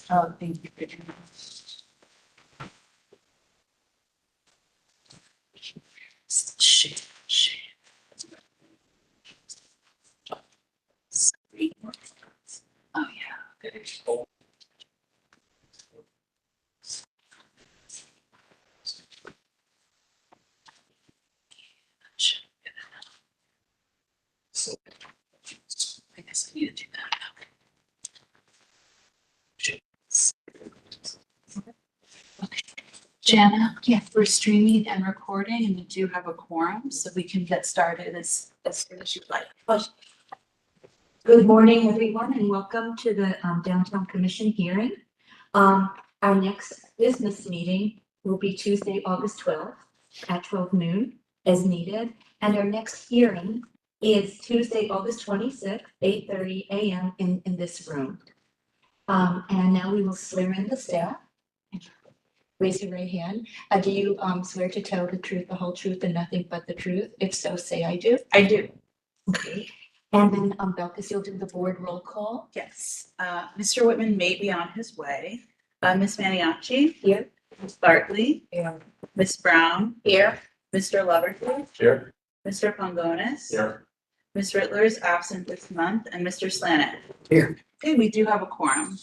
Oh, thank you for doing that. Shit. Oh, yeah. Good. I guess I need to do that. Okay. Jana, yeah, we're streaming and recording and we do have a quorum, so we can get started as soon as you'd like. Good morning, everyone, and welcome to the Downtown Commission hearing. Our next business meeting will be Tuesday, August 12th at 12 noon as needed. And our next hearing is Tuesday, August 26th, 8:30 a.m. in this room. And now we will swear in the staff. Raise your right hand. Do you swear to tell the truth, the whole truth, and nothing but the truth? If so, say I do. I do. Okay. And then Belkis, you'll do the board roll call. Yes. Mr. Whitman may be on his way. Ms. Maniaci? Here. Ms. Bartley? Here. Ms. Brown? Here. Mr. Loverfield? Here. Mr. Pongonis? Here. Ms. Rittler is absent this month, and Mr. Slanet. Here. Okay, we do have a quorum.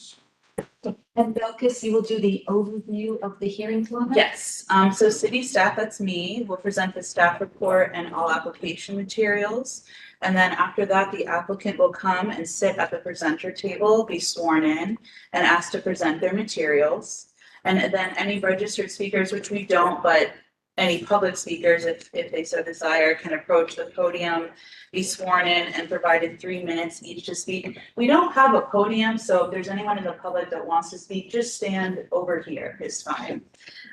And Belkis, you will do the overview of the hearing format? Yes, so city staff, that's me, will present the staff report and all application materials. And then after that, the applicant will come and sit at the presenter table, be sworn in, and asked to present their materials. And then any registered speakers, which we don't, but any public speakers, if they so desire, can approach the podium, be sworn in, and provided 3 minutes each to speak. We don't have a podium, so if there's anyone in the public that wants to speak, just stand over here is fine.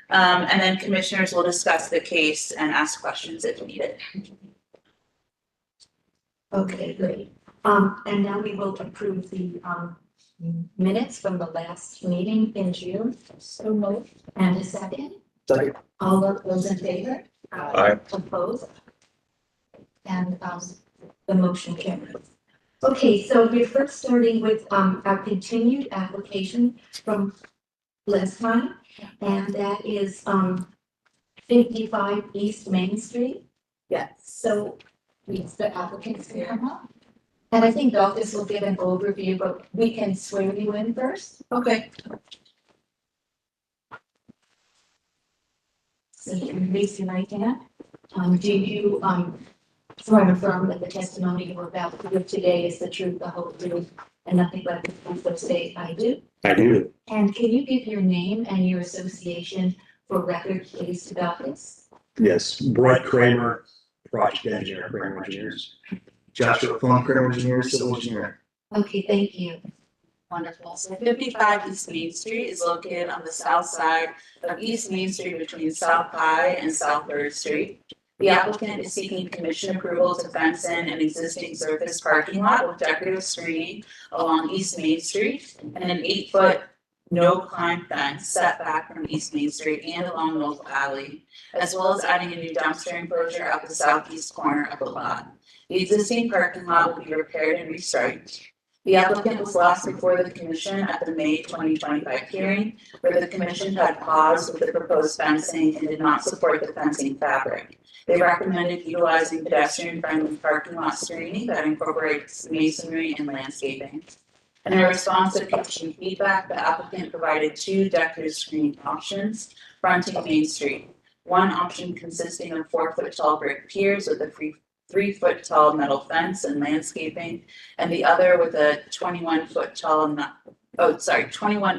And then commissioners will discuss the case and ask questions if needed. Okay, great. And now we will approve the minutes from the last meeting in June. So moved. And a second? Second. All of those in favor? Aye. Opposed? And the motion carries. Okay, so we're first starting with our continued application from last time, and that is 55 East Main Street. Yes. So the applicants can come up. And I think Belkis will give an overview, but we can swear you in first. Okay. So you can raise your right hand. Do you swear and affirm that the testimony you're about to give today is the truth, the whole truth, and nothing but the truth? So say I do. I do. And can you give your name and your association for record, please, to Belkis? Yes, Brett Kramer, project engineer, Kramer Engineers. Joshua Plum, Kramer Engineers, civil engineer. Okay, thank you. Wonderful. So 55 East Main Street is located on the south side of East Main Street between South High and South 3rd Street. The applicant is seeking commission approval to fence in an existing surface parking lot with decorative screening along East Main Street and an 8-foot no-climb fence set back from East Main Street and along Noble Alley, as well as adding a new dumpster enclosure at the southeast corner of the lot. The existing parking lot will be repaired and restriped. The applicant was last before the commission at the May 2025 hearing, where the commission had paused with the proposed fencing and did not support the fencing fabric. They recommended utilizing pedestrian-friendly parking lot screening that incorporates masonry and landscaping. And in response to commission feedback, the applicant provided 2 decorative screening options fronting Main Street. One option consisting of 4-foot tall brick piers with a 3-foot tall metal fence and landscaping, and the other with a 21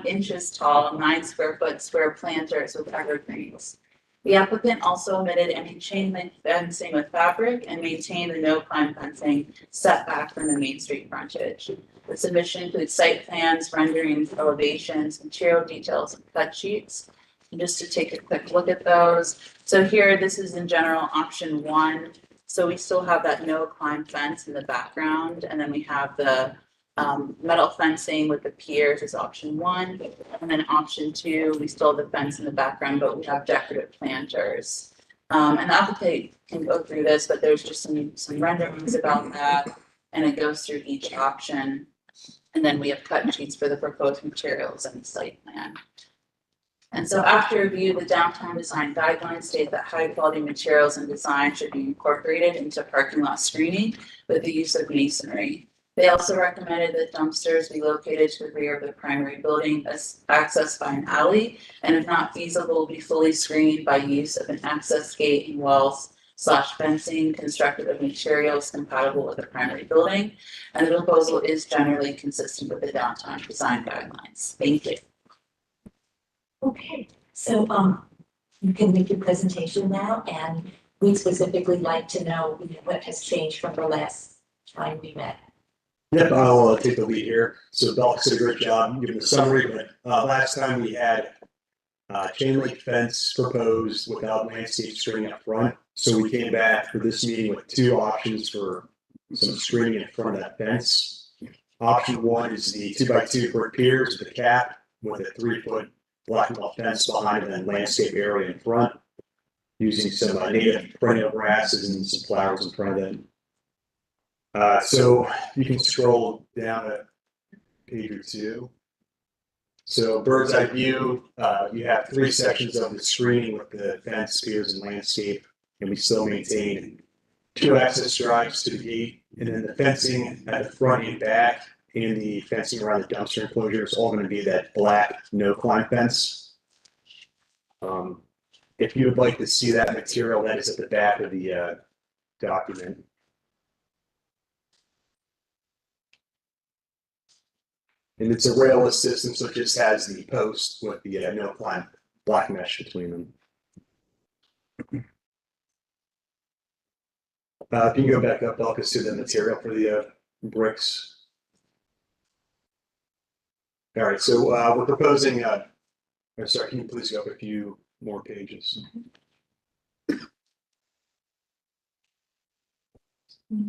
inches tall, 9 square foot square planters with evergreens. The applicant also omitted any chain link fencing with fabric and maintained the no-climb fencing set back from the Main Street frontage. The submission includes site plans, renderings, elevations, material details, and cut sheets. And just to take a quick look at those. So here, this is in general option 1. So we still have that no-climb fence in the background, and then we have the metal fencing with the piers is option 1, and then option 2, we still have the fence in the background, but we have decorative planters. And the applicant can go through this, but there's just some renderings about that, and it goes through each option. And then we have cut sheets for the proposed materials and the site plan. And so after review, the downtown design guidelines state that high quality materials and design should be incorporated into parking lot screening with the use of masonry. They also recommended that dumpsters be located to the rear of the primary building as accessed by an alley, and if not feasible, be fully screened by use of an access gate and walls / fencing constructed of materials compatible with the primary building. And the proposal is generally consistent with the downtown design guidelines. Thank you. Okay, so, you can make your presentation now, and we'd specifically like to know, what has changed from the last time we met. Yep, I'll take the lead here. So Belk did a great job giving the summary, but last time we had chain link fence proposed without landscape screening up front. So we came back for this meeting with two options for some screening in front of that fence. Option one is the 2x2 brick piers with a cap with a 3-foot black wall fence behind it and landscape area in front, using some native perennial grasses and some flowers in front of it. So you can scroll down a page or two. So bird's eye view, you have 3 sections of the screening with the fence, piers, and landscape, and we still maintain 2 access drives to the gate, and then the fencing at the front and back, and the fencing around the dumpster enclosure is all going to be that black no-climb fence. If you would like to see that material, that is at the back of the document. And it's a railless system, so it just has the post with the no-climb black mesh between them. If you can go back up, I'll just see the material for the bricks. All right, so we're proposing, sorry, can you please go up a few more pages?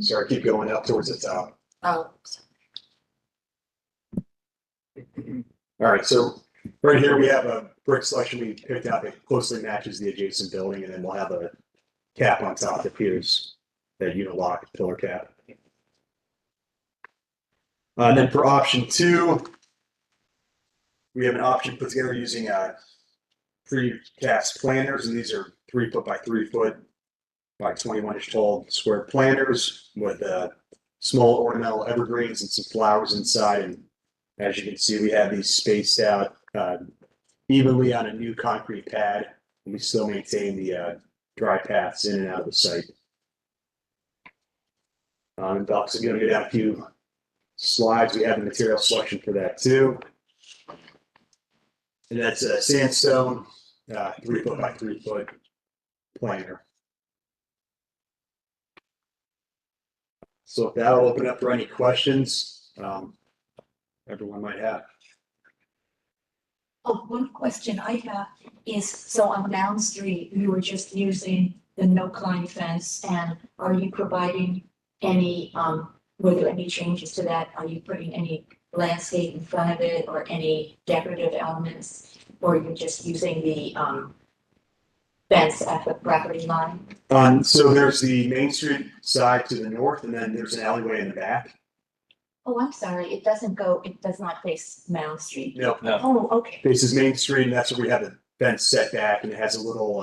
Sorry, keep going up towards the top. Oh, All right, so right here we have a brick selection we picked out that closely matches the adjacent building, and then we'll have a cap on top that appears that unilock pillar cap. And then for option 2, we have an option put together using precast planters, and these are 3-foot by 3-foot by 21-inch tall square planters with small ornamental evergreens and some flowers inside. And as you can see, we have these spaced out evenly on a new concrete pad, and we still maintain the dry paths in and out of the site. And Belk's going to go down a few slides. We have the material selection for that too. And that's a sandstone, 3-foot by 3-foot planter. So if that'll open up for any questions everyone might have. Oh, one question I have is, so on Mound Street, you were just using the no-climb fence, and are you providing any, were there any changes to that? Are you putting any landscape in front of it or any decorative elements? Or are you just using the fence at the property line? So there's the Main Street side to the north, and then there's an alleyway in the back. Oh, I'm sorry, it does not face Mound Street. No, Oh, okay. faces Main Street, and that's where we have the fence set back, and it has a little,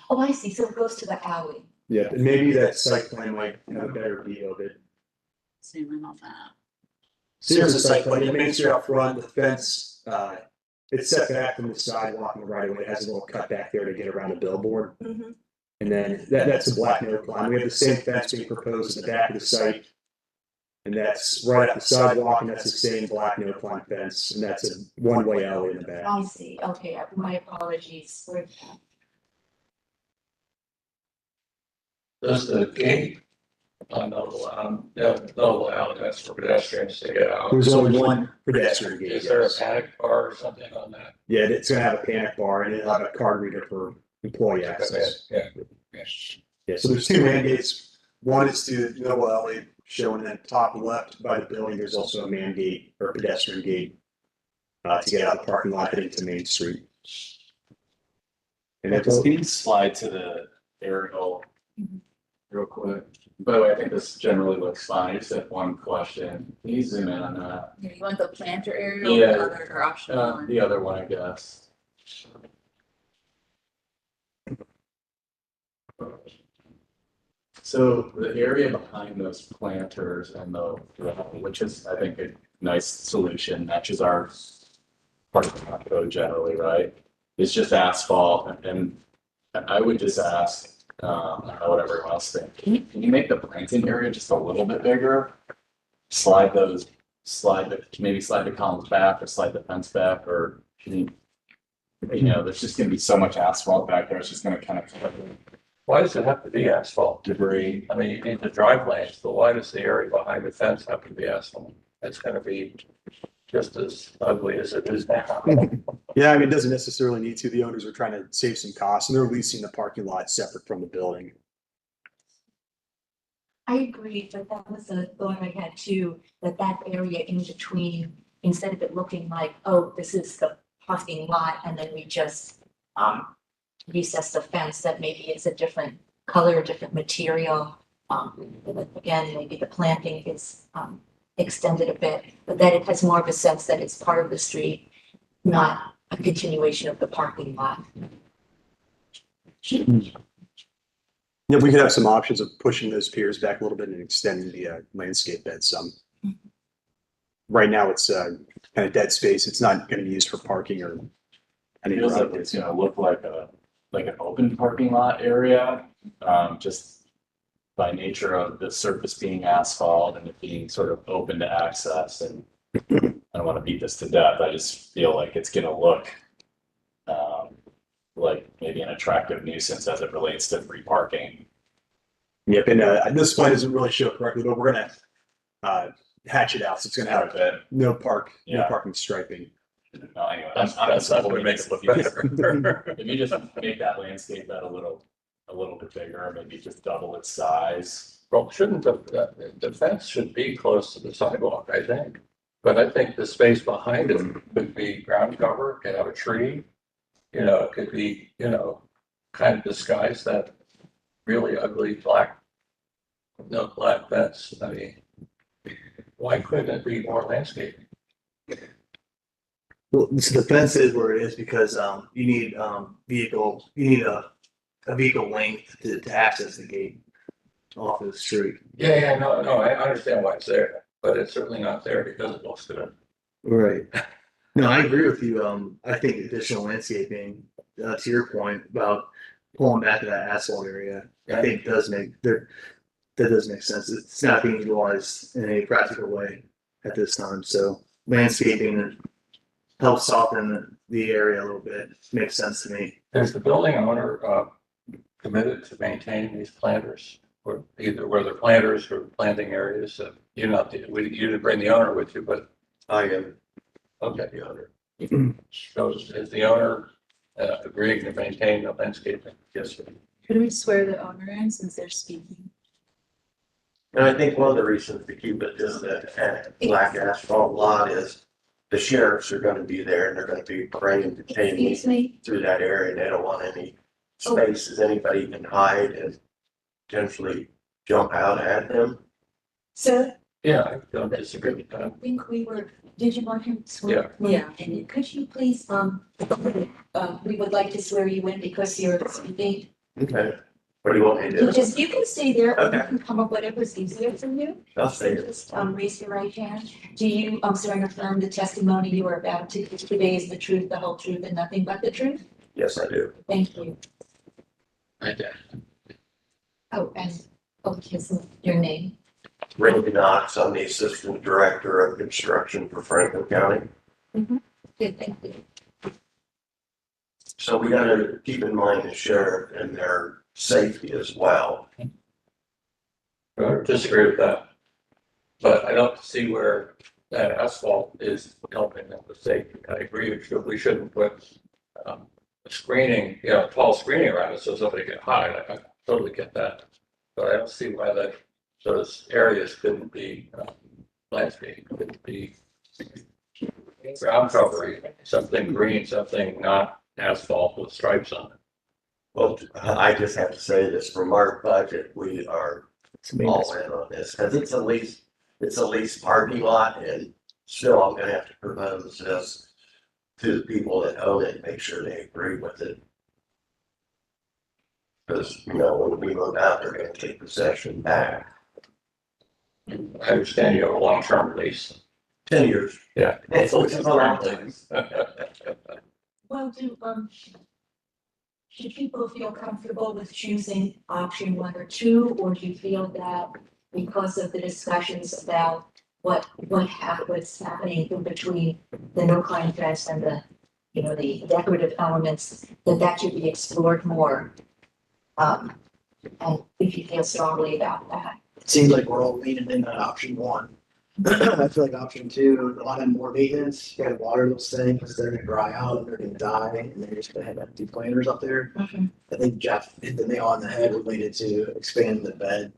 Oh, I see, so it goes to the alley. yeah, and maybe that site plan might have a better view of it. zoom in on that. So here's the site plan, the Main Street out front, the fence, it's set back from the sidewalk and the right of way. It has a little cut back there to get around the billboard. Mhm. And then that's a black no climb. We have the same fence being proposed in the back of the site. And that's right at the sidewalk, and that's the same black no climb fence, and that's a one-way alley in the back. I see, okay, my apologies. Does the gate not allow that's for pedestrians to get out? There's only one pedestrian gate. Is there a yes. panic bar or something on that? Yeah, it's gonna have a panic bar, and it'll have a card reader for employee access. Yeah. Yeah, so there's 2 man gates. One is to Noble Alley, shown in the top left by the building. There's also a man gate or pedestrian gate to get out of the parking lot and into Main Street. And that's Can you slide to the aerial real quick? By the way, I think this generally looks fine. I just have one question. Can you zoom in on that? You want the planter area or Yeah. the other or optional one? The other one, I guess. So the area behind those planters and which is, I think, a nice solution, matches our parking lot code generally, right? It's just asphalt, and I would just ask, I don't know what everyone else thinks. Can you make the planting area just a little bit bigger? Maybe slide the columns back or slide the fence back, or there's just gonna be so much asphalt back there, it's just gonna kind of. Why does it have to be asphalt debris? I mean, you need the drive lanes, but why does the area behind the fence have to be asphalt? It's gonna be just as ugly as it is now. Yeah, I mean, it doesn't necessarily need to. The owners are trying to save some costs and they're leasing the parking lot separate from the building. I agree, but that was a thought I had too, that area in between, instead of it looking like, oh, this is the parking lot, and then we just recess the fence, that maybe it's a different color, different material. Again, maybe the planting is extended a bit, but that it has more of a sense that it's part of the street, not a continuation of the parking lot. Yeah, we could have some options of pushing those piers back a little bit and extending the landscape bed some. Right now, it's kind of dead space. It's not going to be used for parking or any. Feels like it's gonna look like an open parking lot area, just by nature of the surface being asphalt and it being sort of open to access. And I don't want to beat this to death. I just feel like it's gonna look like maybe an attractive nuisance as it relates to free parking. Yep, and this plan doesn't really show it correctly, but we're gonna hatch it out, so it's gonna have no parking striping. No, anyway, That's what we make it look better. If you just make that landscape bed a little bit bigger, maybe just double its size. Well, shouldn't the fence should be close to the sidewalk, I think. But I think the space behind it could be ground cover, could have a tree. It could be, kind of disguise that really ugly black fence. I mean, why couldn't it be more landscaping? Well, so the fence is where it is because you need a vehicle length to access the gate off of the street. Yeah, no, I understand why it's there, but it's certainly not there because it looks good. Right. No, I agree with you. I think additional landscaping, to your point about pulling back to that asphalt area, I think that does make sense. It's not being utilized in any practical way at this time. So landscaping helps soften the area a little bit. Makes sense to me. Is the building owner committed to maintaining these planters? Or either where they're planters or planting areas? You didn't bring the owner with you, but. I am. Okay, the owner. So is the owner agreeing to maintain the landscaping? Yes, sir. Could we swear the owner in since they're speaking? And I think one of the reasons to keep it just a black asphalt lot is the sheriffs are gonna be there and they're gonna be bringing Excuse detainees me, through that area. They don't want any spaces anybody can hide and potentially jump out at them. sir, Yeah, I don't disagree with that. I think did you want him to swear? Yeah. And could you please, we would like to swear you in because you're speaking. Okay. What do you want me to do? You can stay there, or you Okay. can come up whatever's easier for you. I'll stay here. Just raise your right hand. Do you swear and affirm the testimony you are about to give today is the truth, the whole truth, and nothing but the truth? Yes, I do. Thank you. I did. Oh, and your name? Randy Knox, I'm the Assistant Director of Construction for Franklin County. Good, thank you. So we gotta keep in mind the sheriff and their safety as well. I disagree with that. But I don't see where that asphalt is helping them with safety. I agree, we shouldn't put screening, tall screening around it so somebody can hide. I totally get that. But I don't see why those areas couldn't be landscaped, couldn't be ground cover, something green, something not asphalt with stripes on it. Well, I just have to say this, from our budget, we are all in on this, because it's a lease parking lot, and still I'm gonna have to propose this to the people that own it, make sure they agree with it. Because, you know, when we move out, they're gonna take possession back. I understand you have a long-term lease. 10 years. Yeah. It's a long time. Well, should people feel comfortable with choosing option 1 or 2, or do you feel that because of the discussions about what's happening in between the no climb fence and the, the decorative elements, that should be explored more? And if you feel strongly about that. It seems like we're all leaning into option 1. I feel like option 2, a lot of more maintenance. You gotta water those things, they're gonna dry out, they're gonna die, and they're just gonna have empty planters up there. I think Jeff hit the nail on the head related to expand the bed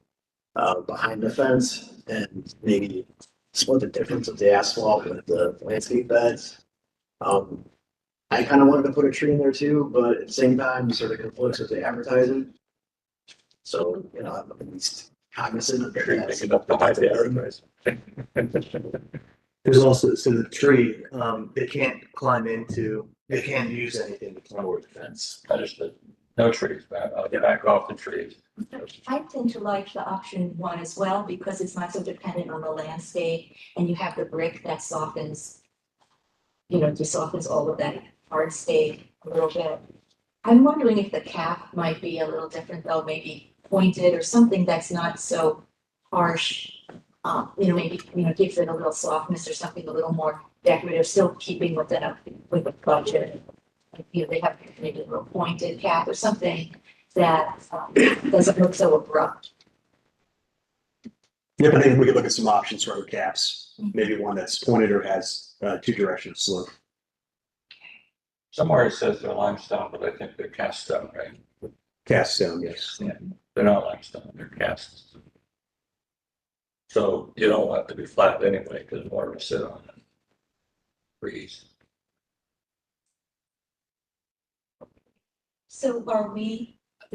behind the fence and maybe split the difference of the asphalt with the landscape beds. I kind of wanted to put a tree in there too, but at the same time, it sort of conflicts with the advertising. So, I'm at least cognizant of Sure, that. pick it up behind the advertising. There's also, so the tree, they can't they can't use anything to climb over the fence. Understood. No trees, back off the trees. I tend to like the option 1 as well, because it's not so dependent on the landscape, and you have the brick that softens, just softens all of that hardscape a little bit. I'm wondering if the cap might be a little different though, maybe pointed or something that's not so harsh. Maybe, gives it a little softness or something a little more decorative, still keeping with the budget. They have maybe a little pointed cap or something that doesn't look so abrupt. Yep, I think we could look at some options for other caps, maybe one that's pointed or has 2 directional slope. Somewhere it says they're limestone, but I think they're cast stone, right? Cast stone, yes. Yeah, they're not limestone, they're cast. So you don't want it to be flat anyway, because water will sit on it. Freeze. So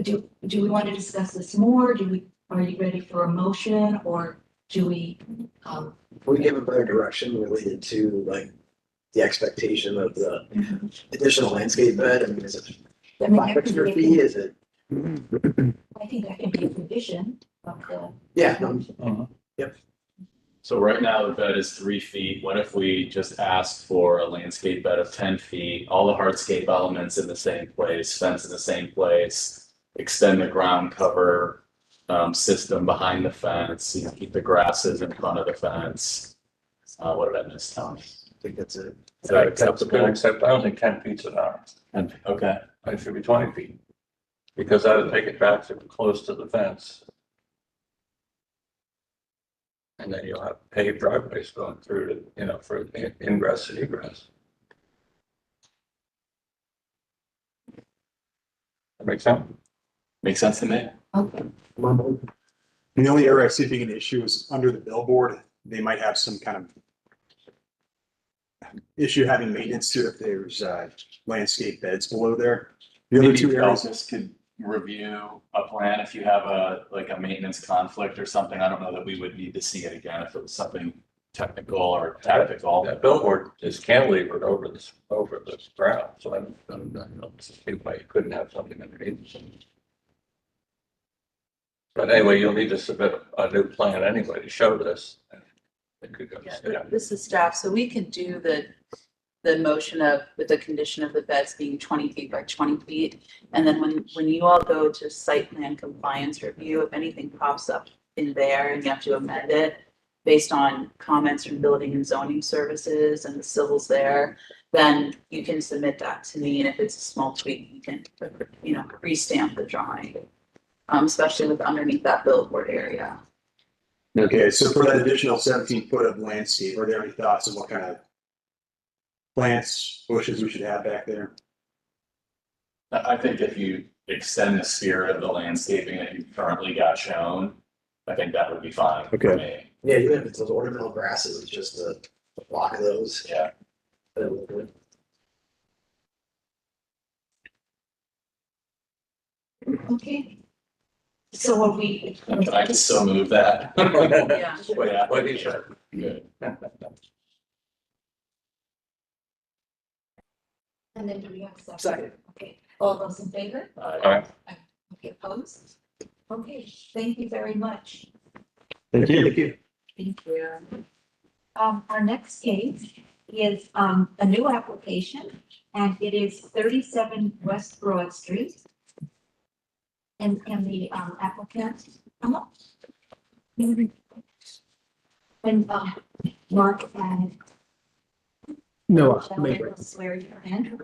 do we want to discuss this more? Are you ready for a motion, or do we, We give a better direction related to like the expectation of the additional landscape bed. I mean, is it I mean, 5 that could extra be a feet? Is it? I think that can be a condition of the. Yeah. No, So right now the bed is 3 feet. What if we just asked for a landscape bed of 10 feet, all the hardscape elements in the same place, fence in the same place, extend the ground cover system behind the fence, keep the grasses in front of the fence. What did I miss, Tom? I think that's it. Is that acceptable? Except I don't think 10 feet's enough. Okay, It should be 20 feet. Because I would take it back to close to the fence. And then you'll have paved driveways going through to, for ingress and egress. That makes sense? makes sense to me. Okay. The only area I see being an issue is under the billboard. They might have some kind of issue having maintenance to it if there's landscape beds below there. The other Maybe 2 areas, Elvis could review a plan if you have a maintenance conflict or something. I don't know that we would need to see it again if it was something technical or tactical. That billboard is cantilevered over this ground, so I don't see why you couldn't have something underneath. But anyway, you'll need to submit a new plan anyway to show this. It could go to state. This is staff, so we can do the motion with the condition of the beds being 20 feet by 20 feet. And then when you all go to site plan compliance review, if anything pops up in there and you have to amend it based on comments from building and zoning services and the civils there, then you can submit that to me. And if it's a small tweak, you can, restamp the drawing, especially with underneath that billboard area. okay, so for that additional 17 foot of landscape, are there any thoughts on what kind of plants, bushes we should have back there? I think if you extend the spirit of the landscaping that you've currently got shown, I think that would be fine for me. Yeah, even if it's those ornamental grasses, it's just a block of those. Yeah. That would look good. Okay. So are we? I can still move that. Yeah. Well, yeah, what is it? Good. And then do we have a second? Second. Okay, all those in favor? Okay, opposed? Okay, thank you very much. Thank you. Thank you. Our next case is, a new application, and it is 37 West Broad Street. And the, applicant, come up. And, Mark and. No, Shall swear your hand,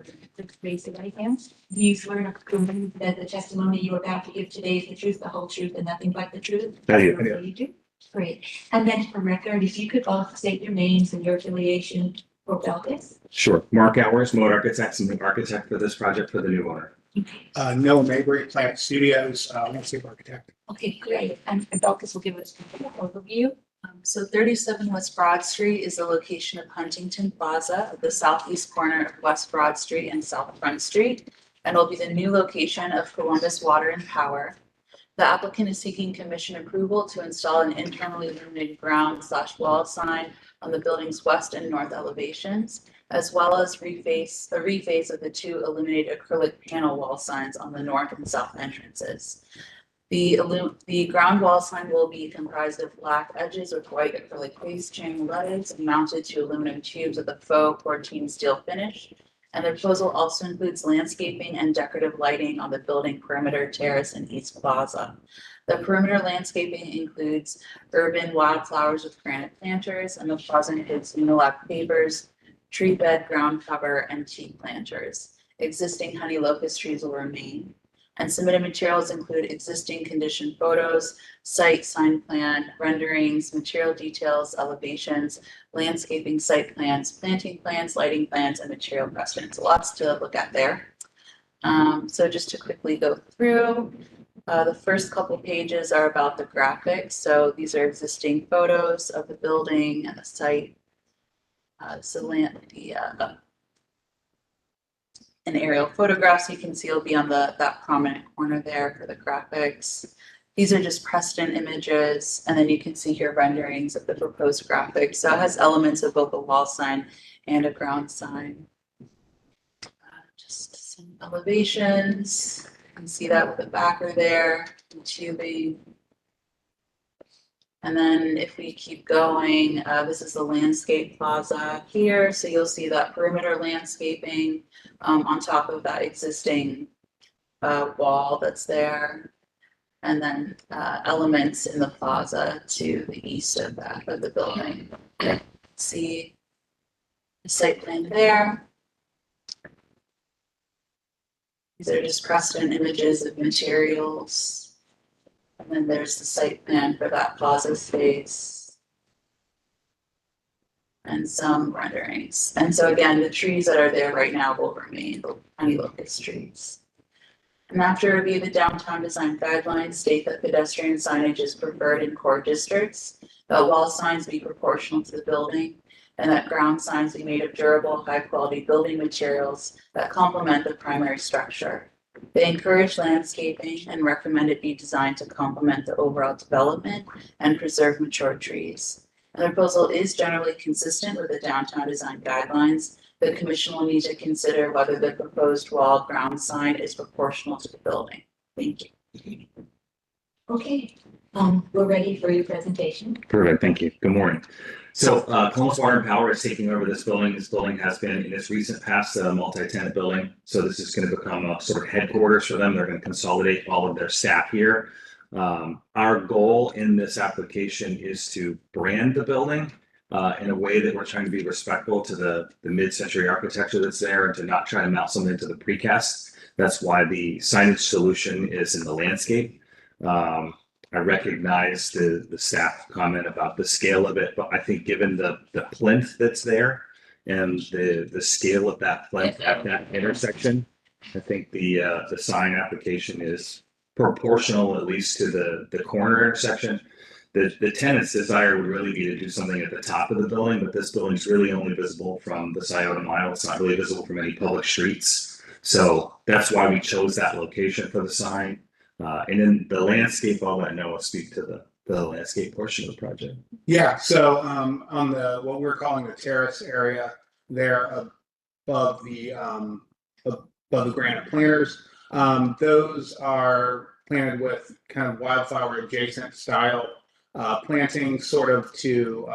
raise the right hand. Do you swear and affirm that the testimony you are about to give today is the truth, the whole truth, and nothing but the truth? I do. You do? Great. And then for record, if you could both state your names and your affiliation for Belkis. Sure. Mark Hours, Mode Architects, and the architect for this project for the new owner. Noah Mabry, Plant Studios, landscape architect. Okay, great. And Belkis will give us an overview. So 37 West Broad Street is the location of Huntington Plaza at the southeast corner of West Broad Street and South Front Street, and will be the new location of Columbus Water and Power. The applicant is seeking commission approval to install an internally illuminated ground/wall sign on the building's west and north elevations, as well as reface of the 2 illuminated acrylic panel wall signs on the north and south entrances. The ground wall sign will be comprised of black edges with white acrylic base channel letters and mounted to aluminum tubes with a faux 14 steel finish. And the proposal also includes landscaping and decorative lighting on the building perimeter, terrace, and east plaza. The perimeter landscaping includes urban wildflowers with granite planters, and the plaza includes unilac pavers, tree bed, ground cover, and teak planters. Existing honey locust trees will remain. And submitted materials include existing condition photos, site sign plan, renderings, material details, elevations, landscaping site plans, planting plans, lighting plans, and material precedents. Lots to look at there. So just to quickly go through, the first couple pages are about the graphics. So these are existing photos of the building and the site. An aerial photographs you can see will be on that prominent corner there for the graphics. These are just precedent images, and then you can see here renderings of the proposed graphics. So it has elements of both a wall sign and a ground sign. Just some elevations. You can see that with the backer there, and tubing. And then if we keep going, this is the landscape plaza here. So you'll see that perimeter landscaping on top of that existing wall that's there. And then elements in the plaza to the east of that, of the building. See the site plan there. These are just precedent images of materials. And then there's the site plan for that plaza space. And some renderings. And so again, the trees that are there right now will remain the honey locust trees. And after review, the downtown design guidelines state that pedestrian signage is preferred in core districts, that wall signs be proportional to the building, and that ground signs be made of durable, high-quality building materials that complement the primary structure. They encourage landscaping and recommend it be designed to complement the overall development and preserve mature trees. And the proposal is generally consistent with the downtown design guidelines. The commission will need to consider whether the proposed wall ground sign is proportional to the building. Thank you. Okay, we're ready for your presentation. Perfect. Thank you. Good morning. So Columbus Water and Power is taking over this building. This building has been in its recent past a multi-tenant building. So this is going to become a sort of headquarters for them. They're going to consolidate all of their staff here. Our goal in this application is to brand the building in a way that we're trying to be respectful to the mid-century architecture that's there and to not try to mount something into the precast. That's why the signage solution is in the landscape. I recognize the staff comment about the scale of it, but I think given the plinth that's there and the scale of that plinth at that intersection, I think the sign application is proportional at least to the corner intersection. The tenant's desire would really be to do something at the top of the building, but this building's really only visible from the Scioto Mile. It's not really visible from any public streets. So that's why we chose that location for the sign. And then the landscape, I'll let Noah speak to the landscape portion of the project. Yeah, so on the what we're calling the terrace area there above the granite planters, those are planted with kind of wildflower adjacent style planting, sort of to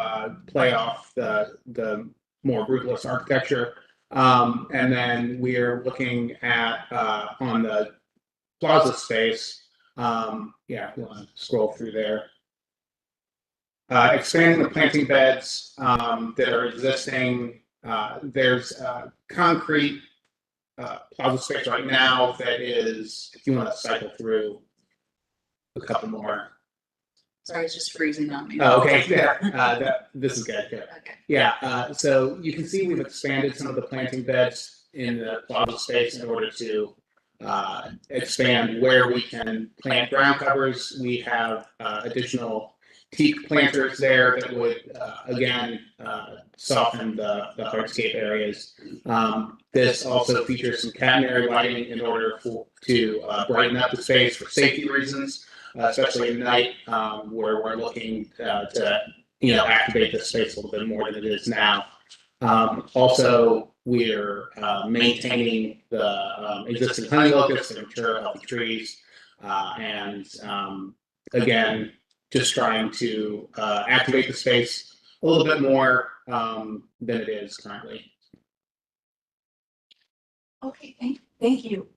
play off the more brutalist architecture. And then we're looking at on the plaza space. Yeah, if you want to scroll through there. Expanding the planting beds that are existing. There's concrete plaza space right now that is, if you want to cycle through a couple more. Sorry, it's just freezing on me. Oh, okay, yeah, this is good. Okay. Yeah, so you can see we've expanded some of the planting beds in the plaza space in order to expand where we can plant ground covers. We have additional teak planters there that would again soften the hardscape areas. This also features some catenary lighting in order to brighten up the space for safety reasons, especially at night, where we're looking to activate the space a little bit more than it is now. Also, we're maintaining the existing honey locusts and mature healthy trees, and again, just trying to activate the space a little bit more than it is currently. Okay, thank you.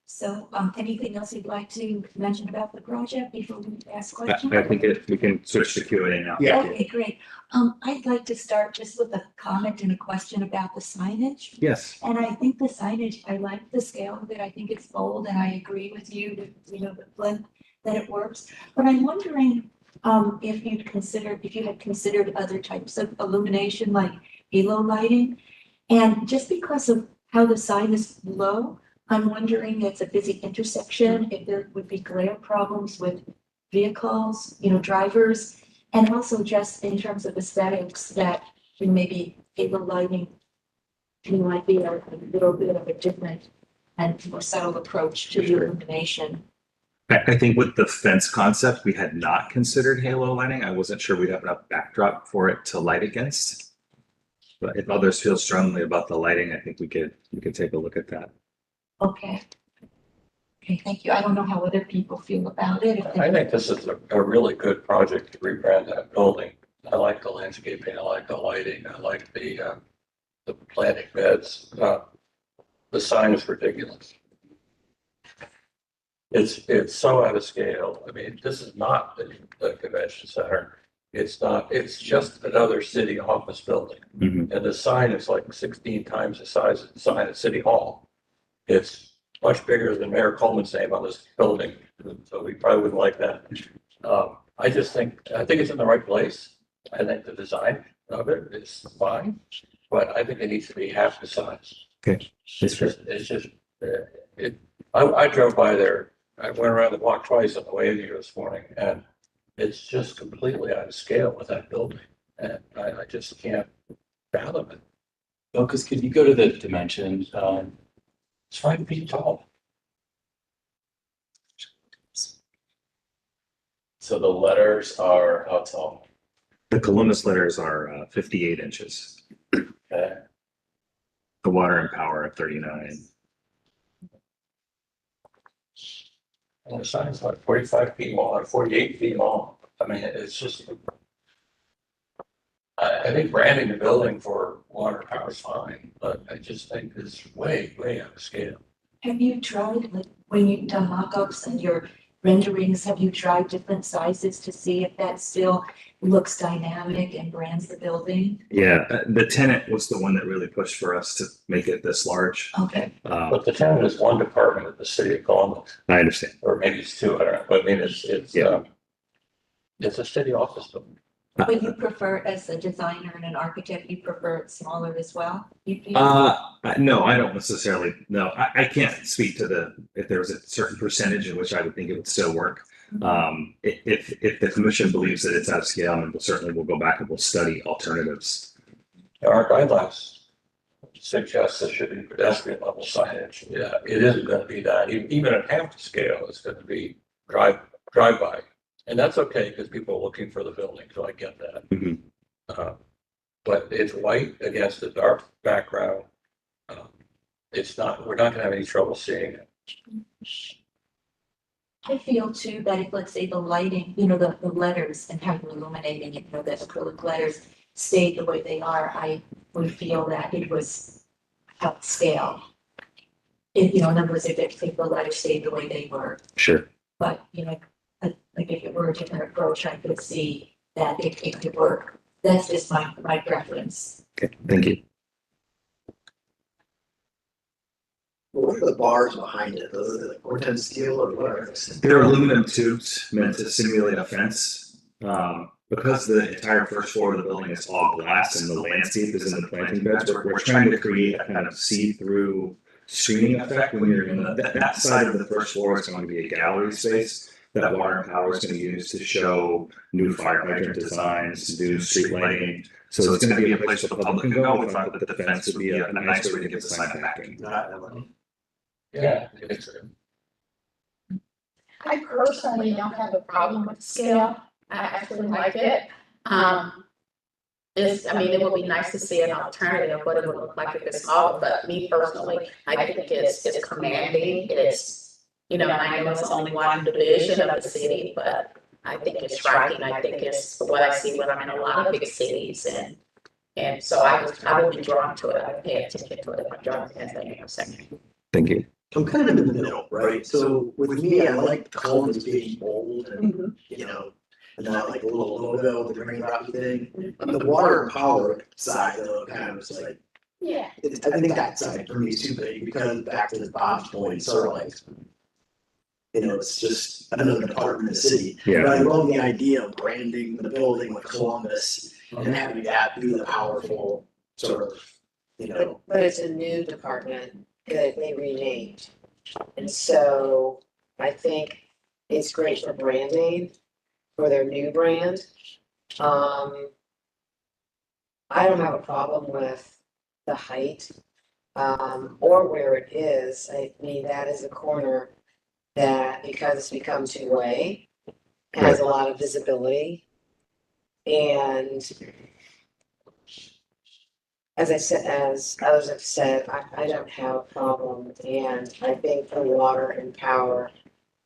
So, anything else you'd like to mention about the project before we ask questions? I think we can switch to Q&A now. Yeah. Okay, great. I'd like to start just with a comment and a question about the signage. Yes. And I think the signage, I like the scale of it. I think it's bold, and I agree with you that, the blend, that it works. But I'm wondering if you had considered other types of illumination, like halo lighting. And just because of how the sign is low, I'm wondering if it's a busy intersection, if there would be glare problems with vehicles, drivers, and also just in terms of aesthetics, that maybe halo lighting might be a little bit of a different and more subtle approach to the illumination. I think with the fence concept, we had not considered halo lighting. I wasn't sure we'd have enough backdrop for it to light against. But if others feel strongly about the lighting, I think we could take a look at that. Okay. Okay, thank you. I don't know how other people feel about it. I think this is a really good project to rebrand that building. I like the landscaping, I like the lighting, I like the planting beds. The sign is ridiculous. It's so out of scale. I mean, this is not the convention center. It's just another city office building. Mhm. And the sign is like 16 times the size of the sign at City Hall. It's much bigger than Mayor Coleman's name on this building, so we probably wouldn't like that. I think it's in the right place. I think the design of it is fine, but I think it needs to be half the size. Okay. I drove by there. I went around the block twice on the way in here this morning, and it's just completely out of scale with that building, and I just can't fathom it. Oh, because could you go to the dimensions? It's 5 feet tall. So the letters are how tall? The Columbus letters are 58 inches. Okay. The water and power are 39. And the sign's like 45 feet long or 48 feet long. I mean, it's just, I think branding the building for water power is fine, but I just think it's way, way out of scale. Have you tried, like, when you've done mock-ups and your renderings, have you tried different sizes to see if that still looks dynamic and brands the building? Yeah, the tenant was the one that really pushed for us to make it this large. Okay. But the tenant is one department of the city of Columbus, I understand. or maybe it's two, I don't know, but I mean, it's a city office building. But you prefer, as a designer and an architect, you prefer it smaller as well? No, I don't necessarily. No, I can't speak to if there was a certain percentage in which I would think it would still work. If the commission believes that it's out of scale, then we'll go back and we'll study alternatives. Our guidelines suggests there should be pedestrian level signage. Yeah, it isn't gonna be that, even at half the scale, it's gonna be drive-by. And that's okay, because people are looking for the building, so I get that. Mhm. But it's white against a dark background. It's not, we're not gonna have any trouble seeing it. I feel too that if, let's say, the lighting, you know, the letters and how you're illuminating it, you know, the acrylic letters stayed the way they are, I would feel that it was upscale. If, you know, in other words, if the letters stayed the way they were, Sure. but, you know, like if it were a different approach, I could see that it could work. That's just my preference. Okay, thank you. What are the bars behind it? Those are like Corten steel or what are they? They're aluminum tubes meant to simulate a fence. Because the entire first floor of the building is all glass and the landscape is in the planting beds, we're trying to create a kind of see-through screening effect when you're in that side of the first floor is going to be a gallery space that Water and Power is going to use to show new fire hydrant designs, new street lighting. So it's going to be a place where the public can go. We thought that the fence would be a nice way to get the sign backing. Yeah. I personally don't have a problem with the scale. I actually like it. I mean, it would be nice to see an alternative, what it would look like if it's smaller, but me personally, I think it's commanding. It's, you know, and I know it's only one division of the city, but I think it's striking. I think it's what I see when I'm in a lot of big cities, and so I would be drawn to it. I would pay attention to it if I'm driving past that intersection. Thank you. I'm kind of in the middle, right? So with me, I like the columns being bold and, you know, and not like the little logo, the green rocky thing. On the Water and Power side, though, kind of was like, Yeah. I think that side for me is too big because back to Bob's point, sort of like, you know, it's just another department of the city. Yeah. But I love the idea of branding the building with Columbus and having that be the powerful sort of, you know. But it's a new department that they renamed. And so I think it's great for branding, for their new brand. I don't have a problem with the height, or where it is. I mean, that is a corner that, because it's become two-way, has a lot of visibility. And as I said, as others have said, I don't have a problem, and I think the Water and Power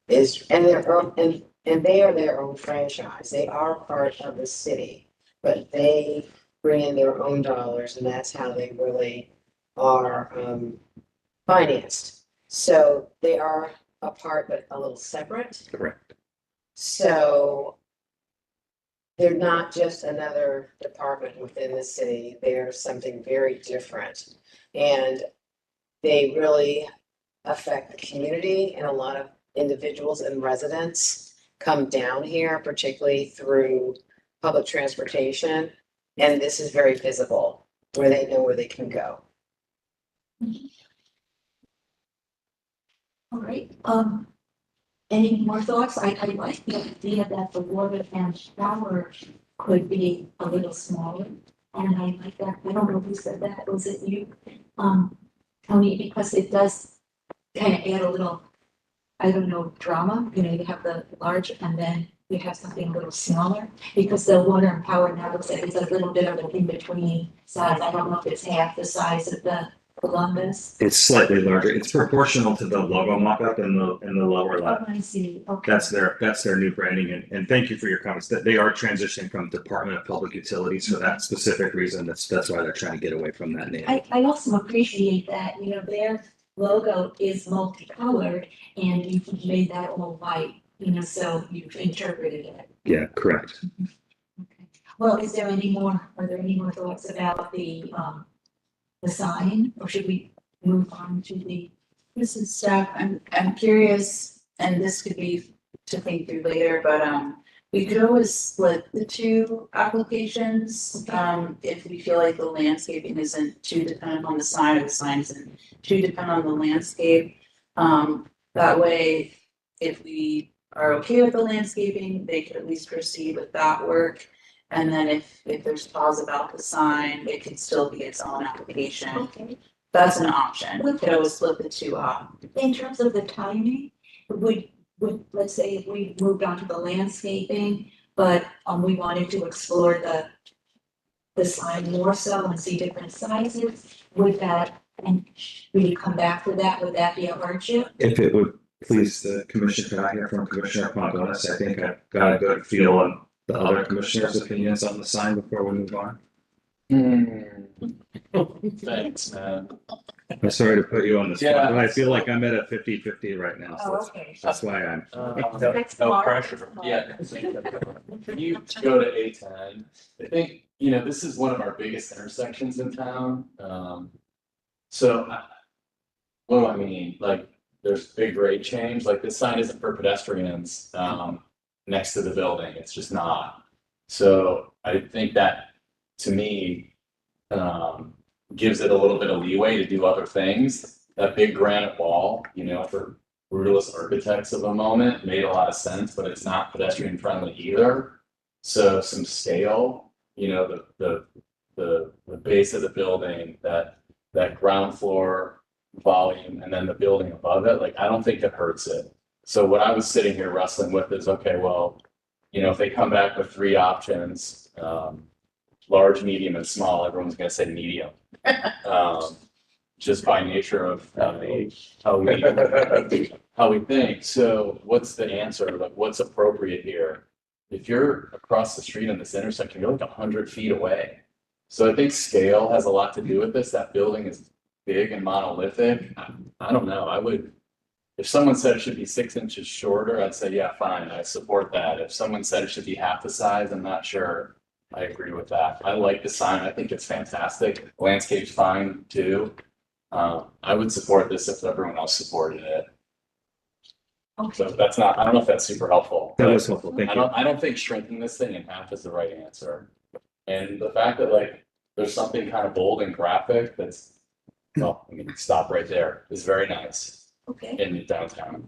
is, and their own, and they are their own franchise. They are part of the city, but they bring in their own dollars, and that's how they really are financed. So they are apart, but a little separate. Correct. So they're not just another department within the city. They're something very different. And they really affect the community, and a lot of individuals and residents come down here, particularly through public transportation. And this is very visible, where they know where they can go. All right, any more thoughts? I like the idea that the Water and Power could be a little smaller. And I like that, I don't know who said that, was it you? Tony, because it does kind of add a little, I don't know, drama, you know, you have the large and then you have something a little smaller. Because the Water and Power now looks like it's a little bit of an in-between size, I don't know if it's half the size of the Columbus. It's slightly larger. It's proportional to the logo mock-up in the lower Oh, left. I see, okay. That's their new branding, and thank you for your comments. That they are transitioning from Department of Public Utilities for that specific reason. That's why they're trying to get away from that name. I also appreciate that, you know, their logo is multicolored and you've made that all white, you know, so you've interpreted it. Yeah, correct. Okay. Well, are there any more thoughts about the sign, or should we move on to the? This is Steph. I'm curious, and this could be to think through later, but we could always split the two applications. If we feel like the landscaping isn't too dependent on the sign, or the sign isn't too dependent on the landscape. That way, if we are okay with the landscaping, they could at least proceed with that work. And then if there's pause about the sign, it can still be its own application. Okay. That's an option. We could always flip the two off. In terms of the timing, would, let's say if we moved on to the landscaping, but we wanted to explore the sign more so and see different sizes, would that, and would you come back to that? Would that be a hardship? If it would please the commission, could I hear from Commissioner Pongonis? I think I've got a good feel on the other commissioners' opinions on the sign before we move on. Thanks, man. I'm sorry to put you on the spot, Yeah. but I feel like I'm at a 50-50 right now, so Okay. that's why I'm. No pressure. Yeah. When you go to A10, I think, this is one of our biggest intersections in town. So what do I mean? Like, there's big grade change, like this sign isn't for pedestrians, next to the building, it's just not. So I think that, to me, gives it a little bit of leeway to do other things. That big granite wall, for brutalist architects of a moment, made a lot of sense, but it's not pedestrian friendly either. So some scale, the base of the building, that ground floor volume, and then the building above it, like, I don't think it hurts it. So what I was sitting here wrestling with is, okay, well, if they come back with 3 options, large, medium, and small, everyone's gonna say medium. Just by nature of how we think. So what's the answer? Like, what's appropriate here? If you're across the street in this intersection, you're like 100 feet away. So I think scale has a lot to do with this. That building is big and monolithic. I don't know. If someone said it should be 6 inches shorter, I'd say, yeah, fine, I support that. If someone said it should be half the size, I'm not sure I agree with that. I like the sign. I think it's fantastic. Landscape's fine too. I would support this if everyone else supported it. So that's not, I don't know if that's super helpful. That was helpful, thank you. I don't think shrinking this thing in half is the right answer. And the fact that, like, there's something kind of bold and graphic that's, well, I mean, stop right there, is very nice Okay. in downtown.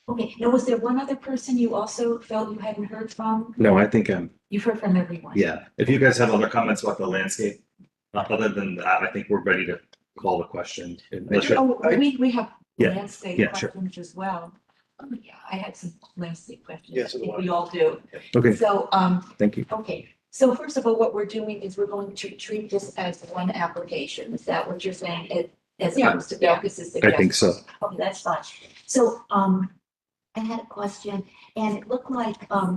Okay. Now, was there one other person you also felt you hadn't heard from? No, I think I'm, You've heard from everyone. yeah. If you guys have other comments about the landscape, other than that, I think we're ready to call the question. Oh, we have Yeah, landscape yeah, sure. questions as well. Yeah, I had some landscape questions. Yes, I think we all do. Okay, So, thank you. okay. So first of all, what we're doing is we're going to treat this as one application. Is that what you're saying? As opposed to Belkis's suggestion? I think so. Okay, that's fine. So, I had a question, and it looked like,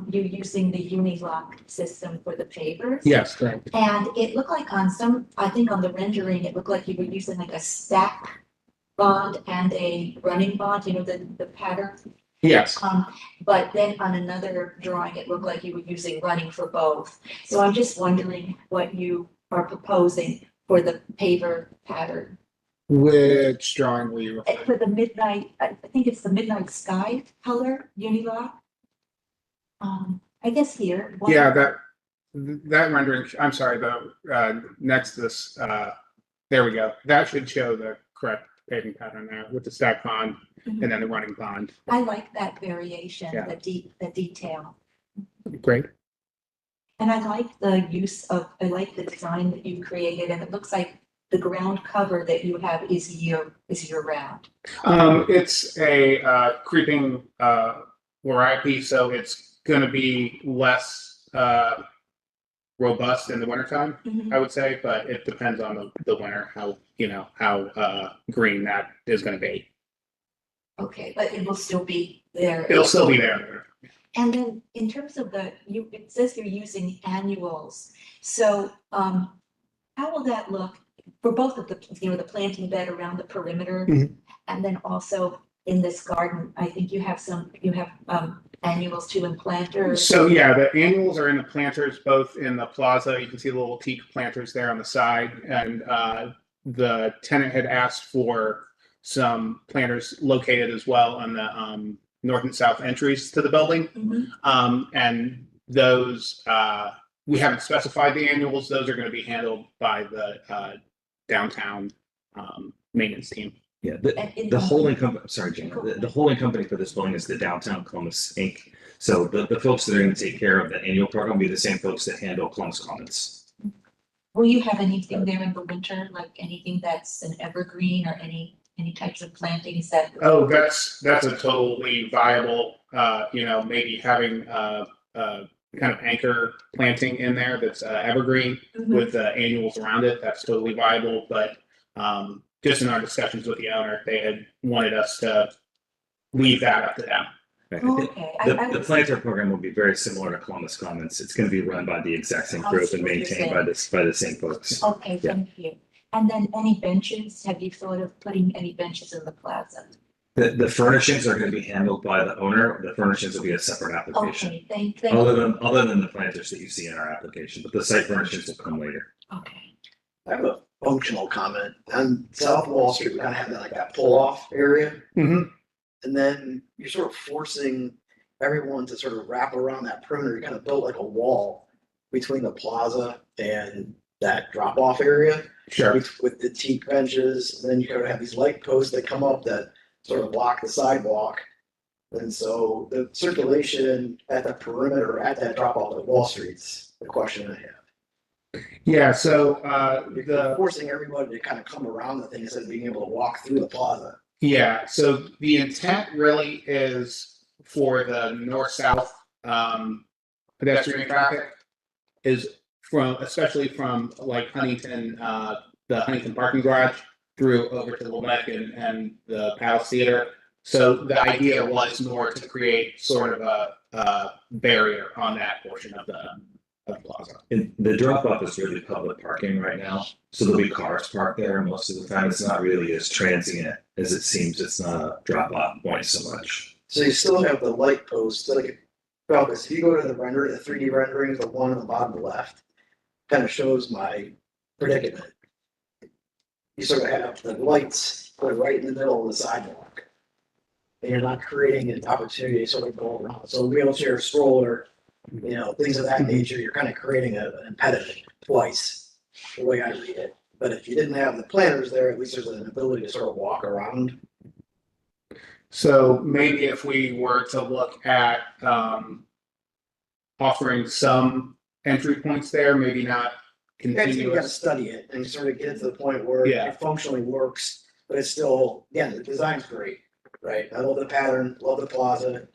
you're using the Unilock system for the pavers. Yes, correct. And it looked like I think on the rendering, it looked like you were using like a stack bond and a running bond, the pattern. Yes. But then on another drawing, it looked like you were using running for both. So I'm just wondering what you are proposing for the paver pattern. Which drawing were you? For the midnight, I think it's the midnight sky color, Unilock. I guess here. Yeah, that rendering, I'm sorry, next to this, there we go. That should show the correct paving pattern there with the stack bond and then the running bond. I like that variation, Yeah. the detail. Great. And I like the the design that you created, and it looks like the ground cover that you have is year round. It's a creeping variety, so it's gonna be less robust in the wintertime, I would say, but it depends on the winter, how green that is gonna be. Okay, but it will still be there. It'll still be there. And then in terms of it says you're using annuals. So how will that look for both of the planting bed around the perimeter? Mhm. And then also in this garden, I think you have annuals too in planters. So yeah, the annuals are in the planters, both in the plaza. You can see the little teak planters there on the side. And the tenant had asked for some planters located as well on the north and south entries to the building. And those, we haven't specified the annuals. Those are going to be handled by the downtown maintenance team. Yeah, the holding company, sorry, Jane, the holding company for this building is the Downtown Columbus Inc. So the folks that are going to take care of the annual program will be the same folks that handle Columbus Commons. Will you have anything there in the winter, like anything that's an evergreen or any types of plantings that? Oh, that's a totally viable, maybe having kind of anchor planting in there that's evergreen with annuals around it. That's totally viable. But just in our discussions with the owner, they had wanted us to leave that up to them. Right. Okay. The planter program will be very similar to Columbus Commons. It's going to be run by the exact same group and maintained by the same folks. Okay, thank you. And then any benches? Have you thought of putting any benches in the plaza? The furnishings are going to be handled by the owner. The furnishings will be a separate application. Okay, thank you. Other than the planters that you see in our application, but the site furnishings will come later. Okay. I have a functional comment. On South Wall Street, we kind of have that pull-off area. Mm-hmm. And then you're sort of forcing everyone to sort of wrap around that perimeter. You kind of built like a wall between the plaza and that drop-off area. Sure. With the teak benches, and then you kind of have these light posts that come up that sort of block the sidewalk. And so the circulation at the perimeter, at that drop-off at Wall Street's the question I have. Yeah, so You're forcing everybody to kind of come around the thing instead of being able to walk through the plaza. Yeah, so the intent really is for the north-south pedestrian traffic is especially from like Huntington, the Huntington parking garage through over to Lebec and the Palace Theater. So the idea was more to create sort of a barrier on that portion of the plaza. And the drop off is really public parking right now. So there'll be cars parked there most of the time. It's not really as transient as it seems. It's not a drop off point so much. So you still have the light posts, like, if you go to the 3D rendering, the one on the bottom left, kind of shows my predicament. You sort of have the lights put right in the middle of the sidewalk. And you're not creating an opportunity to sort of go around. So wheelchair, stroller, things of that nature, you're kind of creating an impediment twice, the way I read it. But if you didn't have the planters there, at least there's an ability to sort of walk around. So maybe if we were to look at offering some entry points there, maybe not You gotta continuous. study it and sort of get it to the point where Yeah. it functionally works, but it's still, again, the design's great, right? I love the pattern, love the plaza.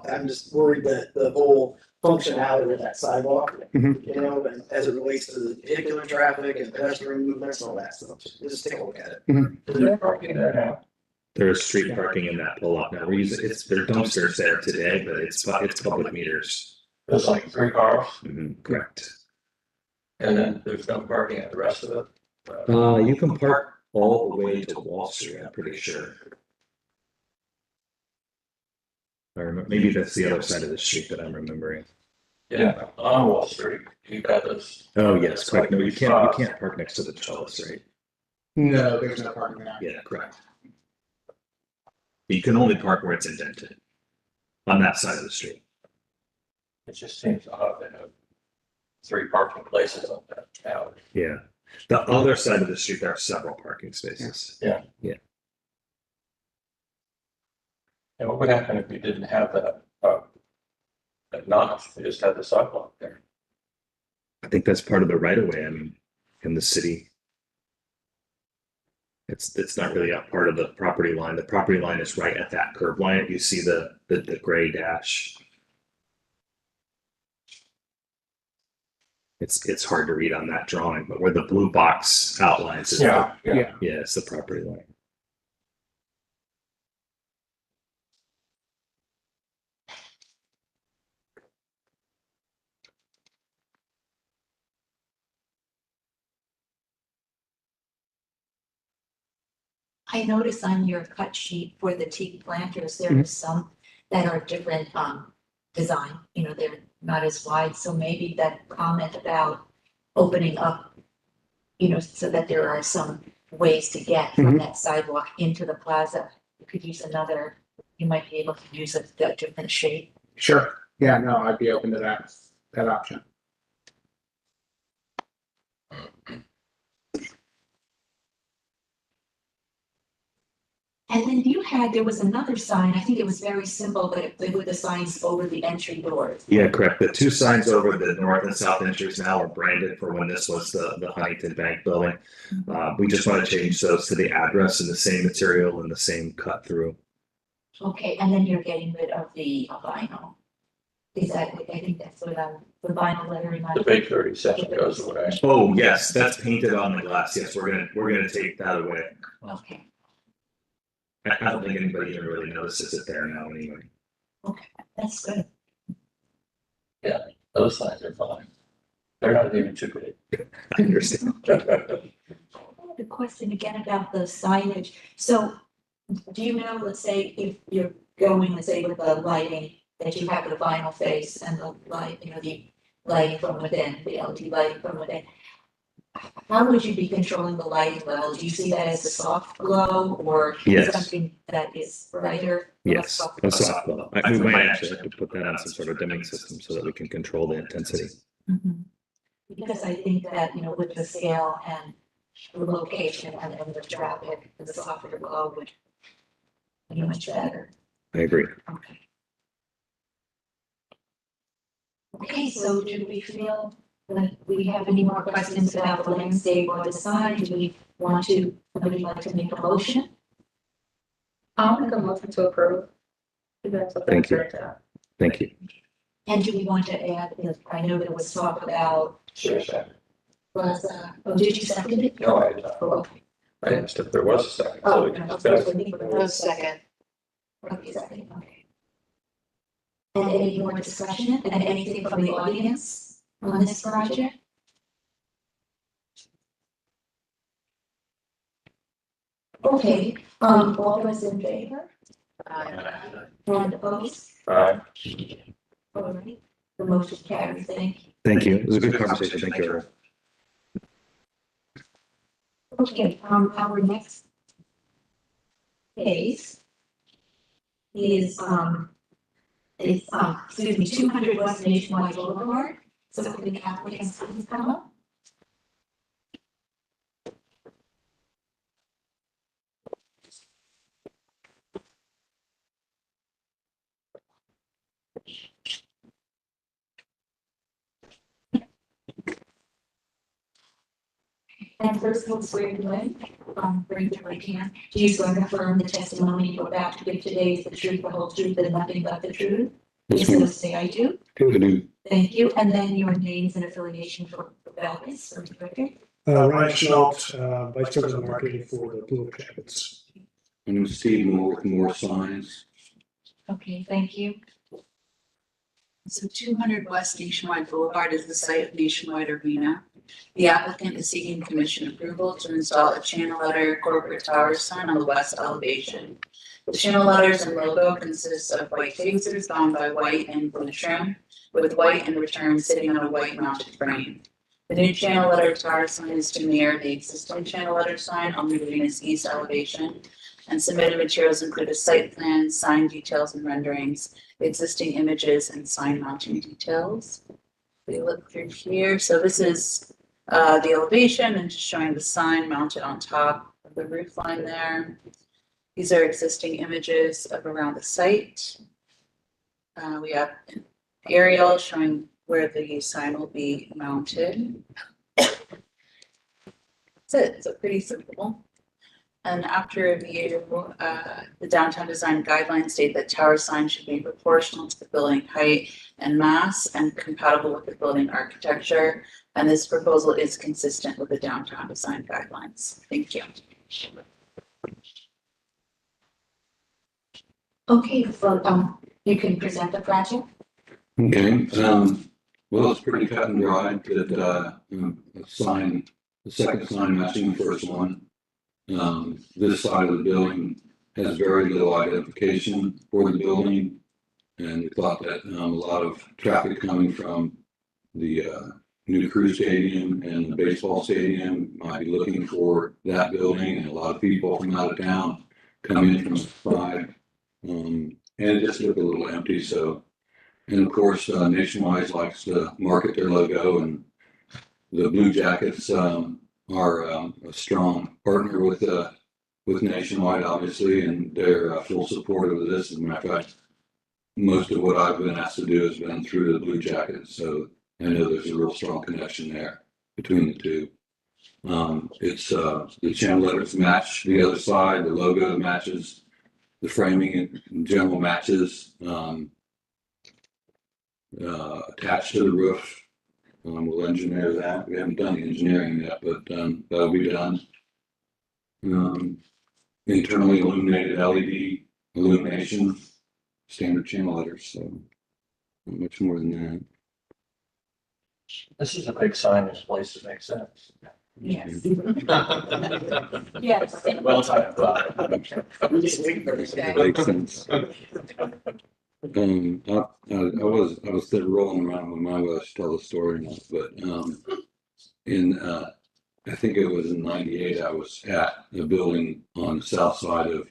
I'm just worried that the whole functionality of that sidewalk, Mhm. and as it relates to the vehicular traffic and pedestrian movements and all that stuff, just take a look at it. Is there parking there now? There's street parking in that pull up now. There are dumpsters there today, but it's public meters. There's like 3 cars, Correct. and then there's no parking at the rest of it. You can park all the way to Wall Street, I'm pretty sure. I remember, maybe that's the other side of the street that I'm remembering. Yeah, on Wall Street, you've got this. Oh, yes, correct. No, you can't park next to the trellis, right? No, there's no parking there. Yeah, correct. You can only park where it's indented on that side of the street. It just seems odd to have 3 parking places on that alley. Yeah. The other side of the street, there are several parking spaces. Yeah. And what would happen if you didn't have that notch, you just had the sidewalk there? I think that's part of the right of way. I mean, in the city. It's not really a part of the property line. The property line is right at that curb line. You see the gray dash. It's hard to read on that drawing, but where the blue box outlines is Yeah. it's the property line. I noticed on your cut sheet for the teak planters, there are some that are different design, they're not as wide, so maybe that comment about opening up, so that there are some ways to get from that sidewalk into the plaza. You could use you might be able to use a different shape. Sure. Yeah, no, I'd be open to that option. And then there was another sign, I think it was very simple, but it with the signs over the entry doors. Yeah, correct. The two signs over the north and south entries now are branded for when this was the Huntington Bank building. We just want to change those to the address and the same material and the same cut through. Okay, and then you're getting rid of the vinyl. Is that, I think that's what the vinyl lettering. The big 37 goes away. Oh, yes, that's painted on the glass. Yes, we're gonna take that away. Okay, I don't think anybody even really notices it there now anyway. that's good. Those signs are fine. They're not even too big. I understand. The question again about the signage. So do you know, let's say if you're going, let's say with the lighting, that you have the vinyl face and the light, the lighting from within, the LED lighting from within. How would you be controlling the lighting level? Do you see that as a soft glow or Yes. something that is brighter? Yes, a soft glow. We might actually have to put that on some sort of dimming system so that we can control the intensity. Mhm. Because I think that, with the scale and the location and the traffic, the softer glow would be much better. I agree. Okay. Okay, so do we feel that we have any more questions about the landscape or the sign? Do we want to, somebody like to make a motion? I'll make a motion to approve. If that's what Thank you. they're doing. Thank you. And do we want to add, I know there was talk about, Sure, second. did you second it? No, I did not. Oh, okay. I asked if there was a second, so Oh, we can okay. discuss. No second. Okay, second, okay. And any more discussion and anything from the audience on this project? Okay, all those in favor and opposed? Aye. All right, the motion carries, thank you. Thank you. It was a good conversation. Thank you, Erin. Okay, our next case is, excuse me, 200 West Nationwide Boulevard. So can the applicants please come up? And first, we'll swear you in, bring your right hand. Do you swear to affirm the testimony you're about to give today is the truth, the whole truth, and nothing but the truth? Yes, so say I do. Thank you. And then your names and affiliation for Belkis, for the record. Ryan Schnault, Vice President of Marketing for the Blue Jackets. And Steve Moore with More Signs. Okay, thank you. So 200 West Nationwide Boulevard is the site of Nationwide Arena. The applicant is seeking commission approval to install a channel letter corporate tower sign on the west elevation. The channel letters and logo consists of white facers bound by white and blue trim, with white and return sitting on a white mounted frame. The new channel letter tower sign is to mirror the existing channel letter sign on the arena's east elevation, and submitted materials include a site plan, sign details and renderings, existing images, and sign mounting details. We look through here. So this is the elevation and just showing the sign mounted on top of the roof line there. These are existing images of around the site. We have an aerial showing where the sign will be mounted. That's it. So pretty simple. And after review, the downtown design guidelines state that tower signs should be proportional to the building height and mass and compatible with the building architecture. And this proposal is consistent with the downtown design guidelines. Thank you. Okay, so you can present the project. Okay, well, it's pretty cut and dried that, the second sign matching the first one. This side of the building has very little identification for the building. And we thought that, a lot of traffic coming from the, new crew stadium and the baseball stadium might be looking for that building, and a lot of people from out of town come in from the side. And it just looked a little empty, so. And of course, Nationwide likes to market their logo, and the Blue Jackets, are a strong partner with with Nationwide, obviously, and they're full support of this. As a matter of fact, most of what I've been asked to do has been through the Blue Jackets, so I know there's a real strong connection there between the two. It's the channel letters match the other side, the logo matches, the framing in general matches, attached to the roof. We'll engineer that. We haven't done the engineering yet, but that'll be done. Internally illuminated LED illumination, standard channel letters, so not much more than that. This is a big sign, this place that makes sense. Yes. Yes. Well timed. Makes sense. I was still rolling around with my mind whether I should tell the story or not, but in I think it was in '98, I was at a building on the south side of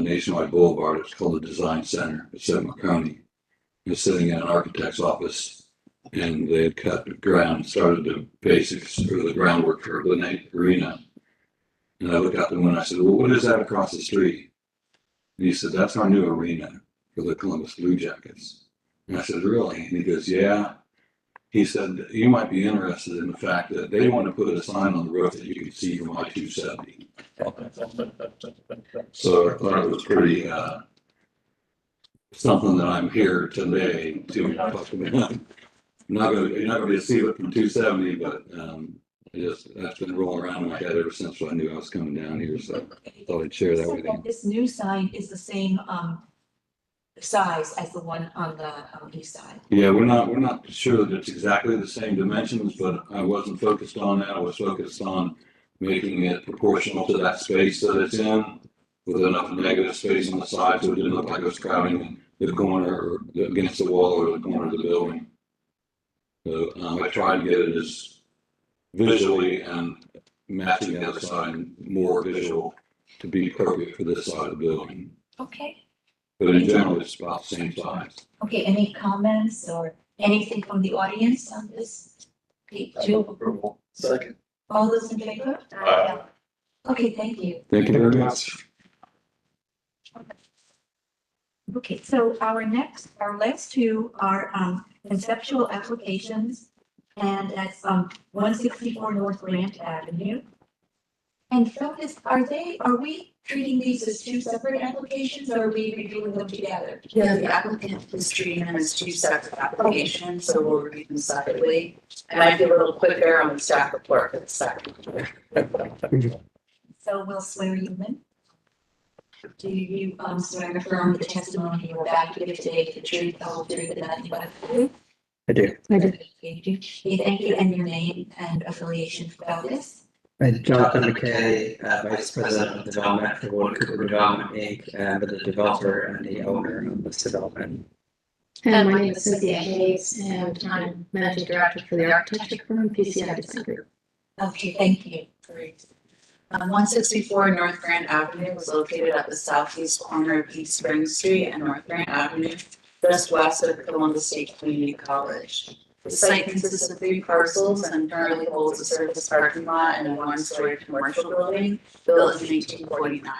Nationwide Boulevard. It's called the Design Center. It's at Marconi. I was sitting in an architect's office, and they had cut the ground, started the basics or the groundwork for the arena. And I looked out the window and I said, "Well, what is that across the street?" And he said, "That's our new arena for the Columbus Blue Jackets." And I said, "Really?" And he goes, "Yeah." He said, "You might be interested in the fact that they want to put a sign on the roof that you can see from I-270. So I thought it was pretty something that I'm here today to talk about. You're not going to see it from 270, but that's been rolling around in my head ever since I knew I was coming down here. So I thought I'd share that So with you. this new sign is the same size as the one on the east side. Yeah, we're not sure that it's exactly the same dimensions, but I wasn't focused on that. I was focused on making it proportional to that space that it's in, with enough negative space on the side so it didn't look like it was crowding the corner or against the wall or the corner of the building. So I tried to get it as visually and matching the other side more visual to be appropriate for this side of the building. Okay. But in general, it's about the same size. Okay, any comments or anything from the audience on this? Okay, Approval. Second. all those in favor? Aye. Okay, thank you. Thank you very much. Okay, so our last two are conceptual applications, and that's 164 North Grant Avenue. And Phyllis, are we treating these as two separate applications, or are we reviewing them together? Yeah, the applicant is treating them as two separate applications, so we'll review them separately. It might be a little quicker on the staff report for the second. So we'll swear you in. Do you swear to affirm the testimony you're about to give today, the truth, the whole truth, and nothing but the truth? I do. I do. Okay, thank you, and your name and affiliation for this. Jonathan McKay, Vice President of Development for Wood Cooper Development, Inc., the developer and the owner of this development. And my name is Cynthia Hayes, and I'm Managing Director for the architecture firm PCI Design Group. Okay, thank you. Great. 164 North Grant Avenue was located at the southeast corner of East Spring Street and North Grant Avenue, just west of Columbus State Community College. The site consists of 3 parcels and currently holds a surface parking lot and a 1-story commercial building built in 1849.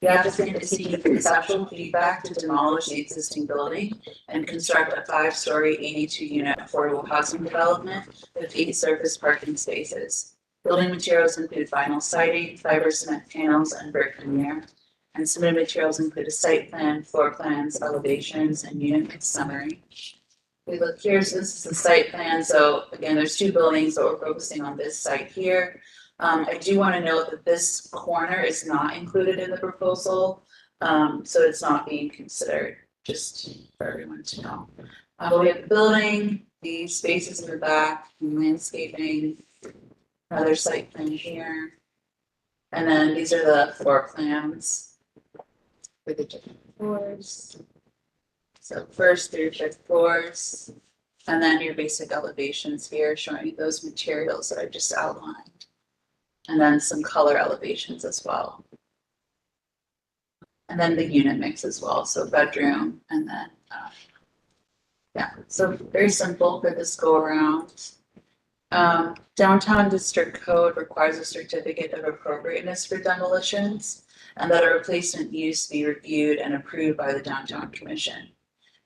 The applicant is seeking conceptual feedback to demolish the existing building and construct a 5-story 82-unit affordable housing development with 8 surface parking spaces. Building materials include vinyl siding, fiber cement panels, and brick veneer. And submitted materials include a site plan, floor plans, elevations, and unit mix summary. We look here, so this is the site plan. So again, there's 2 buildings, but we're focusing on this site here. I do want to note that this corner is not included in the proposal, so it's not being considered, just for everyone to know. We have the building, the spaces in the back, and landscaping, another site plan here. And then these are the floor plans for the different floors. So first through 5th floors, and then your basic elevations here showing you those materials that I just outlined. And then some color elevations as well. And then the unit mix as well, so bedroom and then, yeah, so very simple for this go around. Downtown District Code requires a certificate of appropriateness for demolitions and that a replacement use be reviewed and approved by the Downtown Commission.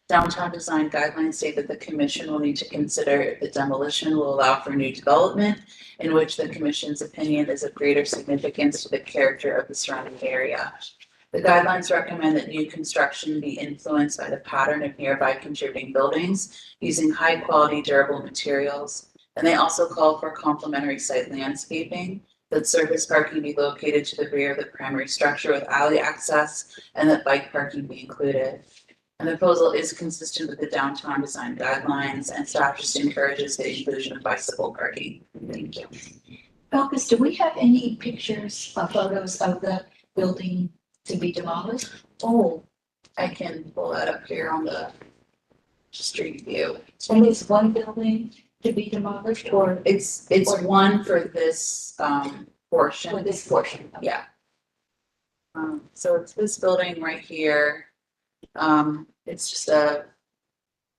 Downtown design guidelines state that the commission will need to consider if the demolition will allow for new development in which the commission's opinion is of greater significance to the character of the surrounding area. The guidelines recommend that new construction be influenced by the pattern of nearby contributing buildings using high quality durable materials. And they also call for complementary site landscaping, that surface parking be located to the rear of the primary structure with alley access, and that bike parking be included. And the proposal is consistent with the downtown design guidelines, and staff just encourages the inclusion of bicycle parking. Thank you. Marcus, do we have any pictures or photos of the building to be demolished? Oh, I can pull that up here on the street view. And is one building to be demolished or It's one for this portion. for this portion? Yeah. So it's this building right here. It's just a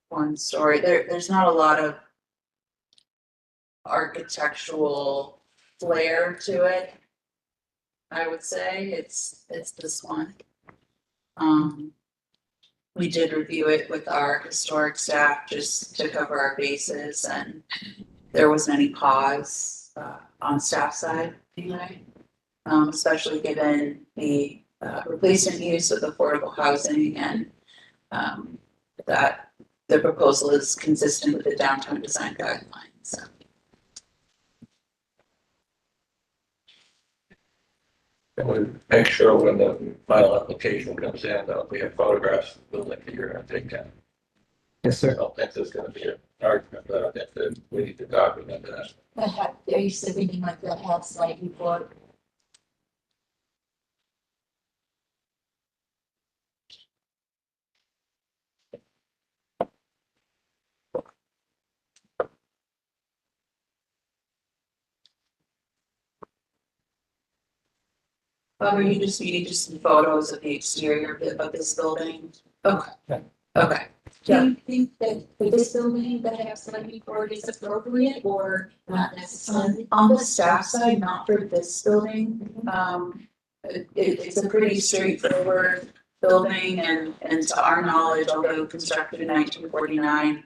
one story. There's not a lot of architectural flair to it. I would say it's this one. We did review it with our historic staff just to cover our bases, and there wasn't any pause on staff side anyway. Especially given the replacement use of affordable housing and that the proposal is consistent with the downtown design guidelines. So. And we make sure when the final application comes in, there'll be a photograph of the building that you're gonna take down. Yes, I sir. don't think there's gonna be an argument, but I think that we need to document that. Are you submitting like the health site report? Or you need just some photos of the exterior of this building? Okay. Okay. Do you think that for this building, the health site report is appropriate or not necessarily? On the staff side, not for this building. It's a pretty straightforward building and to our knowledge, although constructed in 1949,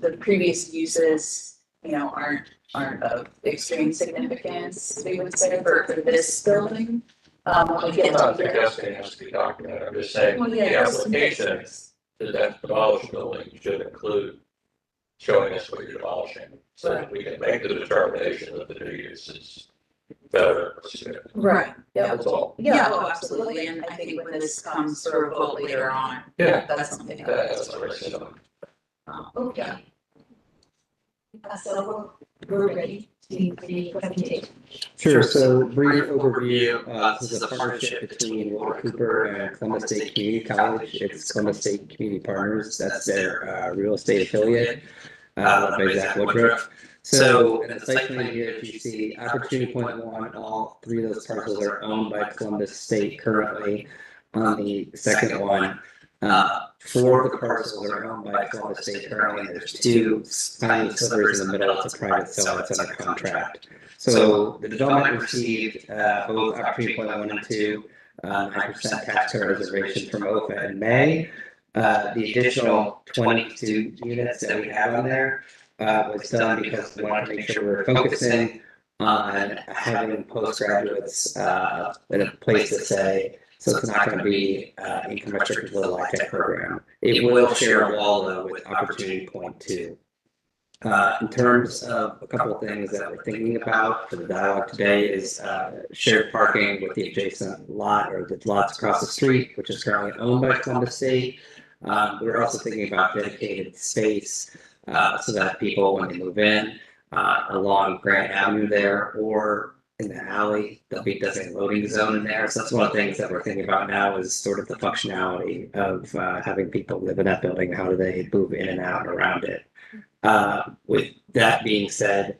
the previous uses, aren't of extreme significance, we would say, for this building. When we get I'm not to the- suggesting it has to be documented, I'm just saying Well, the yeah, there's some application basics. to that demolished building should include showing us what you're demolishing, so that we can make the determination that the new use is better. Right, yeah, That's all. yeah, oh, absolutely, and I think when this comes for a vote later on, Yeah. that's something. That's what I said. Okay. So we're ready to the presentation. Sure, so brief overview, this is a partnership between Walter Cooper and Columbus State Community College. It's Columbus State Community Partners, that's their real estate affiliate, led by Zach Woodruff. So in the site plan here, if you see Opportunity Point 1, all three of those parcels are owned by Columbus State currently. On the second one, 4 of the parcels are owned by Columbus State currently, and there's 2 tiny slivers in the middle. It's a private sale that's under contract. So the development received both Opportunity Point 1 and 2, 9% tax credit reservation from OFA in May. The additional 22 units that we have on there was done because we wanted to make sure we were focusing on having postgraduates in a place to stay. So it's not going to be income restricted to the LIHTC program. It will share a wall though with Opportunity Point 2. In terms of a couple of things that we're thinking about for the dialogue today is shared parking with the adjacent lot or the lots across the street, which is currently owned by Columbus State. We're also thinking about dedicated space so that people, when they move in along Grant Avenue there or in the alley, there'll be a designated loading zone in there. So that's one of the things that we're thinking about now is sort of the functionality of having people live in that building. How do they move in and out around it? With that being said,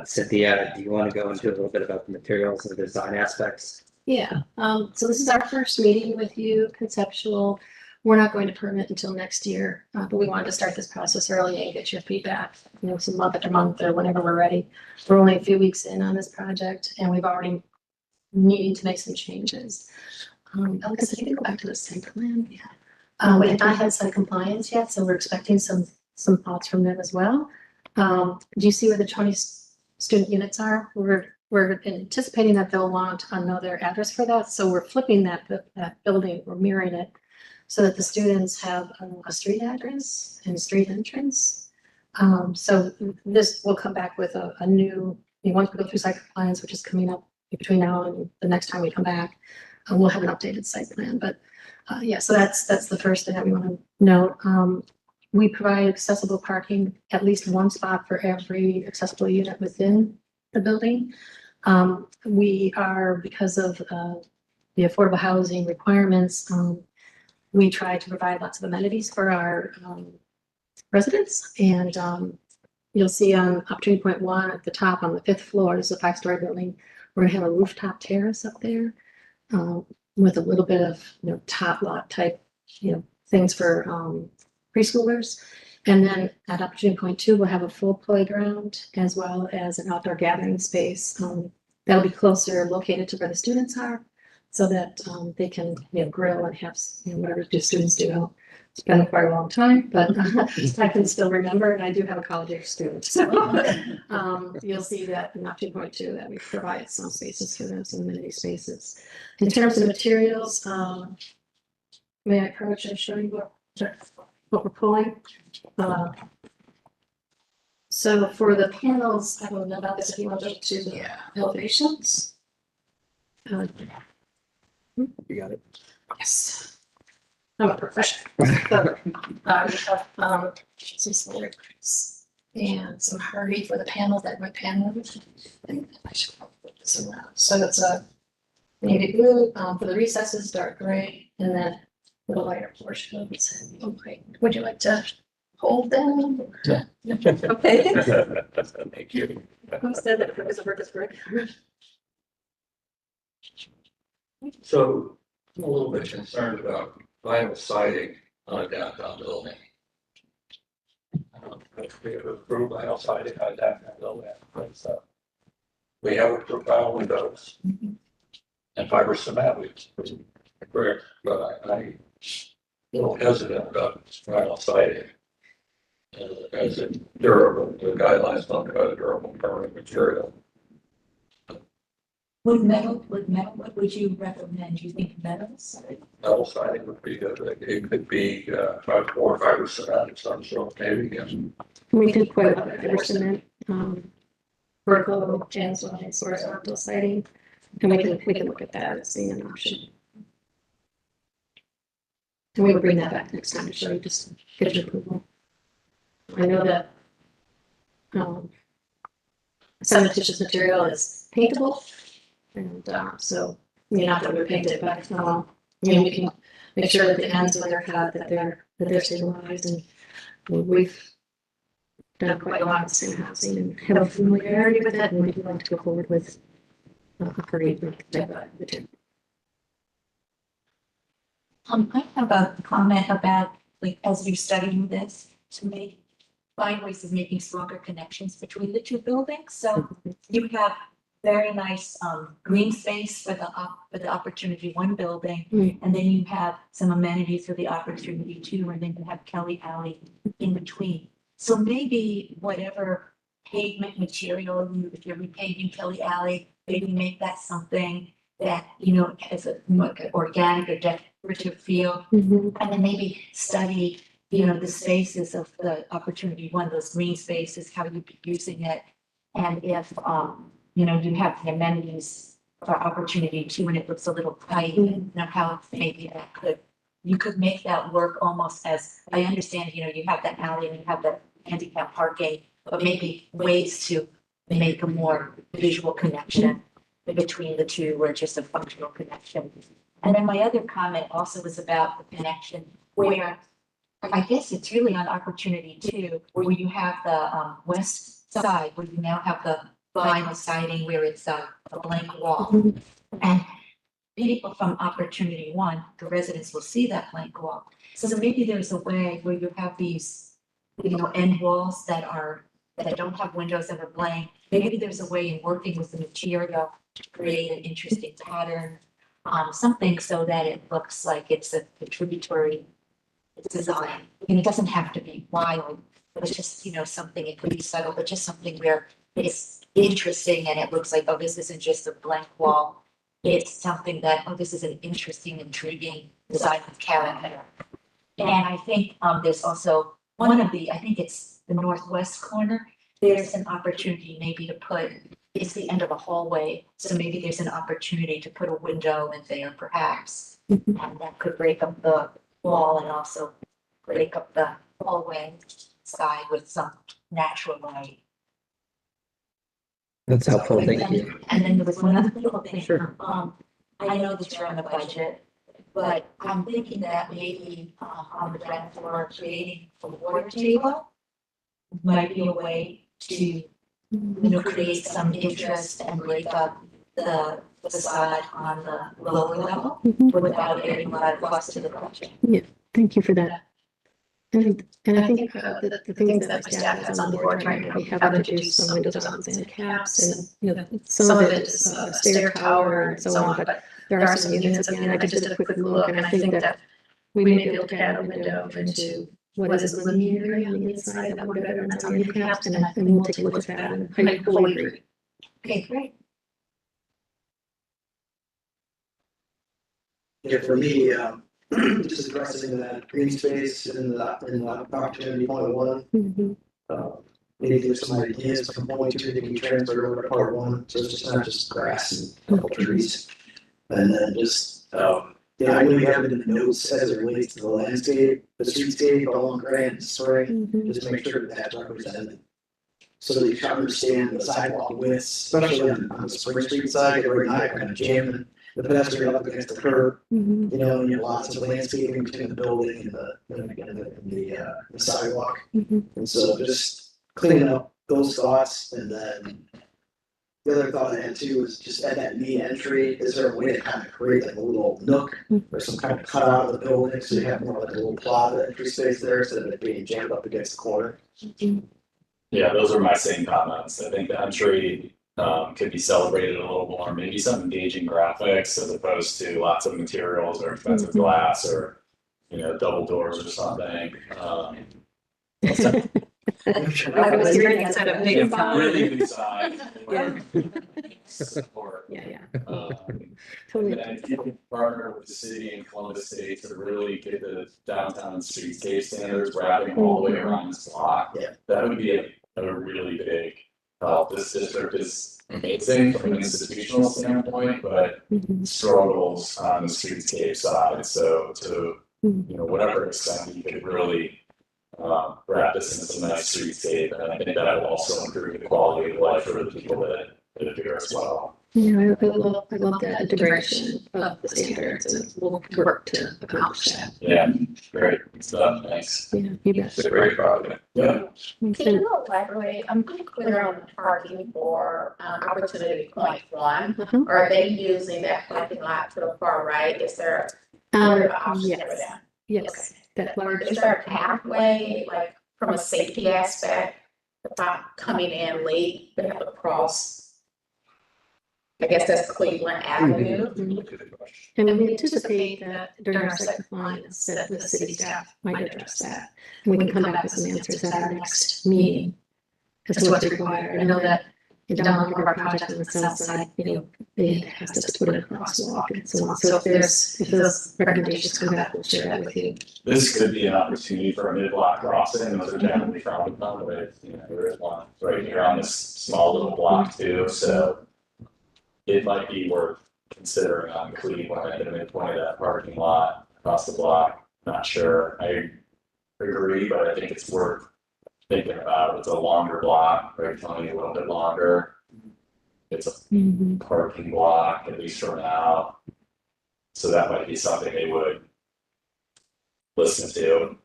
Cynthia, do you want to go into a little bit about the materials and the design aspects? Yeah, so this is our first meeting with you, conceptual. we're not going to permit until next year, but we wanted to start this process early and get your feedback, some month after month or whenever we're ready. We're only a few weeks in on this project and we've already needing to make some changes. Because if you go back to the site plan, we have not had site compliance yet, so we're expecting some thoughts from them as well. Do you see where the 20 student units are? We're anticipating that they'll want another address for that, so we're flipping that building, we're mirroring it so that the students have a street address and a street entrance. So this will come back with a new, once we go through site compliance, which is coming up between now and the next time we come back, we'll have an updated site plan. But so that's the first thing that we want to note. We provide accessible parking, at least one spot for every accessible unit within the building. We are, because of the affordable housing requirements, we try to provide lots of amenities for our residents. And you'll see on opportunity point 1 at the top on the 5th floor, this is a 5-story building. We're gonna have a rooftop terrace up there with a little bit of top lot type things for preschoolers. And then at opportunity point 2, we'll have a full playground as well as an outdoor gathering space. That'll be closer located to where the students are so that they can grill and have whatever students do. It's been quite a long time, but I can still remember, and I do have a college age student. So you'll see that in option point 2 that we provide some spaces for them, some amenity spaces. In terms of materials, may I approach and show you what we're pulling? So for the panels, I don't know about this if you want to go to the elevations. You got it. Yes. I'm a professional. We have some solar grids and some hurry for the panels that my panel. I should probably put this around. So it's a navy blue for the recesses, dark gray, and then the lighter portion of it. Okay. Would you like to hold them? Yeah. Okay. Thank you. Who said that it was a purpose brick? So I'm a little bit concerned about vinyl siding on a downtown building. If we have approved vinyl siding on a downtown building, so we have approved vinyl windows and fiber cement, which is correct, but I'm a little hesitant about vinyl siding. As a durable, the guidelines talk about a durable permanent material. What would you recommend? Do you think metals? Metal siding would be good. It could be 4 fiber cement of some sort, maybe. Yes. We do quite a lot of fiber cement, vertical, transline, horizontal siding, and we can look at that as being an option. And we will bring that back next time to show you, just get your approval. I know that cementitious material is paintable, and so you're not going to paint it, but we can make sure that the ends when they're cut that they're stabilized, and we've done quite a lot of same housing and have a familiarity with it, and we'd like to go forward with a pretty type of material. I have a comment about, as you're studying this, to find ways of making stronger connections between the two buildings. So you have very nice green space for the Opportunity 1 building, and then you have some amenities for the Opportunity 2, and then you have Kelly Alley in between. So maybe whatever pavement material, if you're repaving Kelly Alley, maybe make that something that, has a more organic or decorative feel. And then maybe study, the spaces of the Opportunity 1, those green spaces, how you'd be using it. And if, you have the amenities for Opportunity 2 and it looks a little tight, how maybe you could make that work almost as, I understand, you have that alley and you have the handicap parking, but maybe ways to make a more visual connection between the two, or just a functional connection. And then my other comment also was about the connection where I guess it's really on Opportunity 2, where you have the west side, where you now have the vinyl siding where it's a blank wall. And people from Opportunity One, the residents will see that blank wall. So maybe there's a way where you have these, end walls that don't have windows that are blank. Maybe there's a way in working with the material to create an interesting pattern, something so that it looks like it's a contributory design. It doesn't have to be wild, but it's just, something, it could be subtle, but just something where it's interesting and it looks like, oh, this isn't just a blank wall. It's something that, oh, this is an interesting, intriguing design with character. And I think there's also I think it's the northwest corner. There's an opportunity maybe to put, it's the end of a hallway. So maybe there's an opportunity to put a window in there perhaps. And that could break up the wall and also break up the hallway side with some natural light. That's helpful, thank you. And then there was one other little thing. Sure. I know that you're on the budget, but I'm thinking that maybe on the ground floor, creating a water table might be a way to, create some interest and break up the facade on the lower level without adding a lot of cost to the project. Yeah, thank you for that. And I think the things that my staff has on the board right now, we have introduced some windows on and caps, and some of it is a stair tower and so on, but there are some units again. I just did a quick look, and I think that we may be able to add a window into what is the living area on the inside that would better than on the caps, and we'll take a look at that. And I fully agree. Okay, great. Yeah, for me, just addressing that green space in the opportunity point one. Maybe there's some ideas from point two that can be transferred over to part one, so it's just not just grass and a couple trees. And then just, I know you have it in the notes as it relates to the landscape, the streetscape, along Grant and Spring, just make sure that that's represented. So that you can understand the sidewalk widths, especially on the Spring Street side, every night kind of jamming the pedestrian up against the curb. And you have lots of landscaping between the building and the sidewalk. And so just cleaning up those thoughts. And then the other thought I had too is just at that main entry, is there a way to kind of create like a little nook or some kind of cutout of the building so you have more like a little plaza entry space there instead of it being jammed up against the corner? Yeah, those are my same comments. I think the entry could be celebrated a little more, maybe some engaging graphics as opposed to lots of materials or expensive glass or, double doors or something. I was hearing instead of big Really good size. Yeah. Support. Yeah. And then if you can partner with the city and Columbus State to really get the downtown streetscape standards wrapping all the way around this block, that would be a really big help. This district is amazing from an institutional standpoint, but struggles on the streetscape side. So to, whatever extent you could really wrap this into some nice streetscape, and I think that will also improve the quality of life for the people that live here as well. Yeah, I love that integration of the standards, and we'll work to accomplish that. Yeah, great stuff. Thanks. Yeah, you bet. It's a great project. Yeah. Can you elaborate? I'm pretty clear on the parking for Opportunity Point One. Or are they using that parking lot to the far right? Is there other options for that? Yes, that large. Is there a pathway, like from a safety aspect, about coming in late, they have to cross? I guess that's Cleveland Avenue. And we anticipate that during our second compliance that the city staff might address that. And we can come back with some answers at our next meeting as to what's required. I know that in one of our projects on the south side, it has to put in a crosswalk and so on. So if those recommendations come back, we'll share that with you. This could be an opportunity for a mid-block crossing. Those are generally frowned upon, but there is one right here on this small little block too. So it might be worth considering on Cleveland at the midpoint of that parking lot across the block. Not sure. I agree, but I think it's worth thinking about. It's a longer block, right? Tony, a little bit longer. It's a parking block, at least for now. So that might be something they would listen to.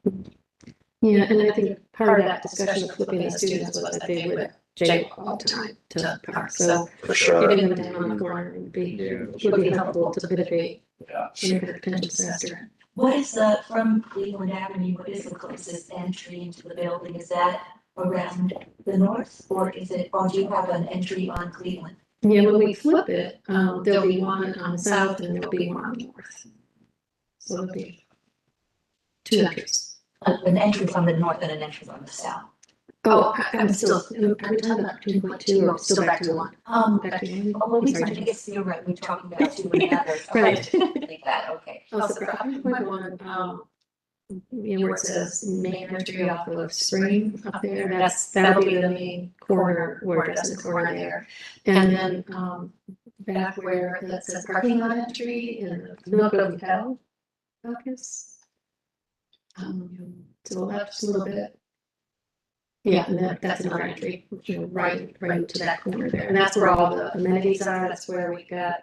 Yeah, and I think part of that discussion of flipping the students was that they would jaywalk all the time to the park. So For sure. getting them down on the corner would be helpful to mitigate any kind of potential disaster. What is the, from Cleveland Avenue, what is the closest entry into the building? Is that around the north, or is it, or do you have an entry on Cleveland? Yeah, when we flip it, there'll be one on the south and there'll be one on the north. So there'll be two entries. An entry from the north and an entry from the south. Oh, I'm still, are we talking about 2.2 or still back to one? Back to one? Well, we, Sorry, I guess you're right, we're talking about two and the other. Right. Like that, okay. Oh, so for 2.1, you know, where it says main entry off of Spring up there, that'll be the main corner, where it does the corner there. And then, back where that says parking lot entry in the Nook Hotel focus. To the left just a little bit. Yeah, and that's another entry, you know, right to that corner there. And that's where all the amenities are. That's where we got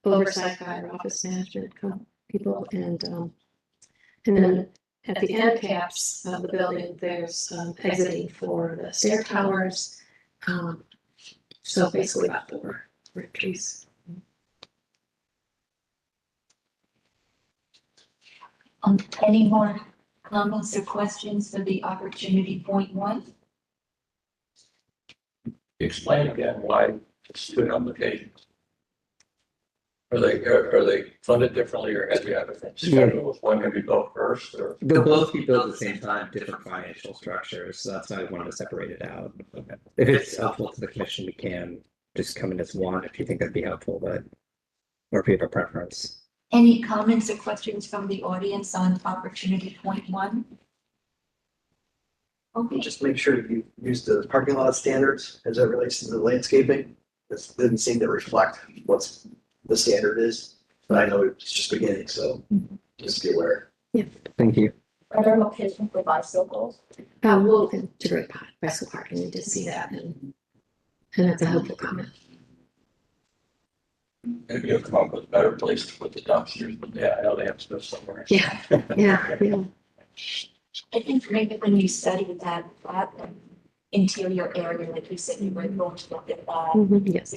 oversight by our office management people. And then at the end caps of the building, there's exiting for the stair towers. So basically about four entries. Any more comments or questions for the opportunity point one? Explain again why student obligations. Are they funded differently, or as we have a schedule, one can be built first, or? They'll both be built at the same time, different financial structures, so that's why we wanted to separate it out. If it's helpful to the commission, we can just come in as one if you think that'd be helpful, but or if you have a preference. Any comments or questions from the audience on opportunity point one? Okay, Just make sure you use the parking lot standards as it relates to the landscaping. This didn't seem to reflect what's the standard is, but I know it's just beginning, so just be aware. Thank you. Are there locations for bicycles? We'll integrate bicycle parking. We did see that, and that's a helpful comment. Maybe you'll come up with a better place to put the dumpsters, but yeah, I know they have to go somewhere. Yeah. I think maybe when you study that interior area, like you said, you were going to look at that. Yes.